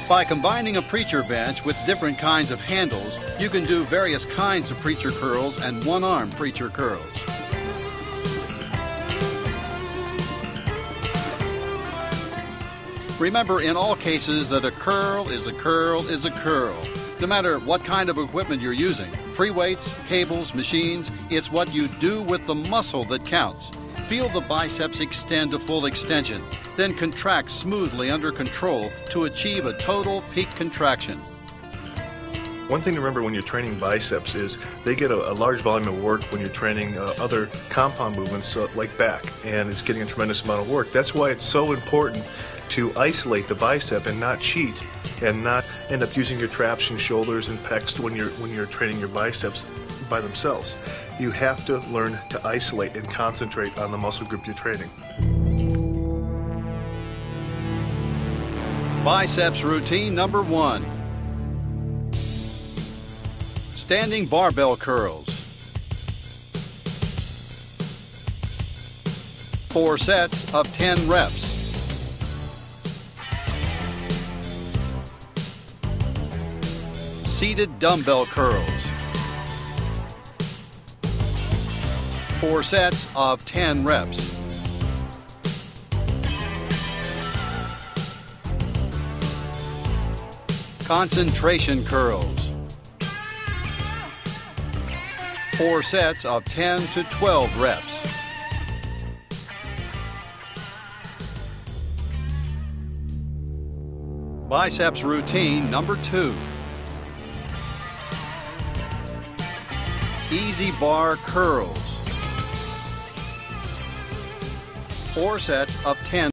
By combining a preacher bench with different kinds of handles, you can do various kinds of preacher curls and one-arm preacher curls. Remember in all cases that a curl is a curl is a curl. No matter what kind of equipment you're using, free weights, cables, machines, it's what you do with the muscle that counts. Feel the biceps extend to full extension, then contract smoothly under control to achieve a total peak contraction. One thing to remember when you're training biceps is they get a large volume of work when you're training other compound movements like back, and it's getting a tremendous amount of work. That's why it's so important to isolate the bicep and not cheat and not end up using your traps and shoulders and pecs when you're training your biceps by themselves. You have to learn to isolate and concentrate on the muscle group you're training. Biceps routine number 1. Standing barbell curls. 4 sets of 10 reps. Seated dumbbell curls. 4 sets of 10 reps. Concentration curls. 4 sets of 10 to 12 reps. Biceps routine number 2. Easy bar curls. 4 sets of 10.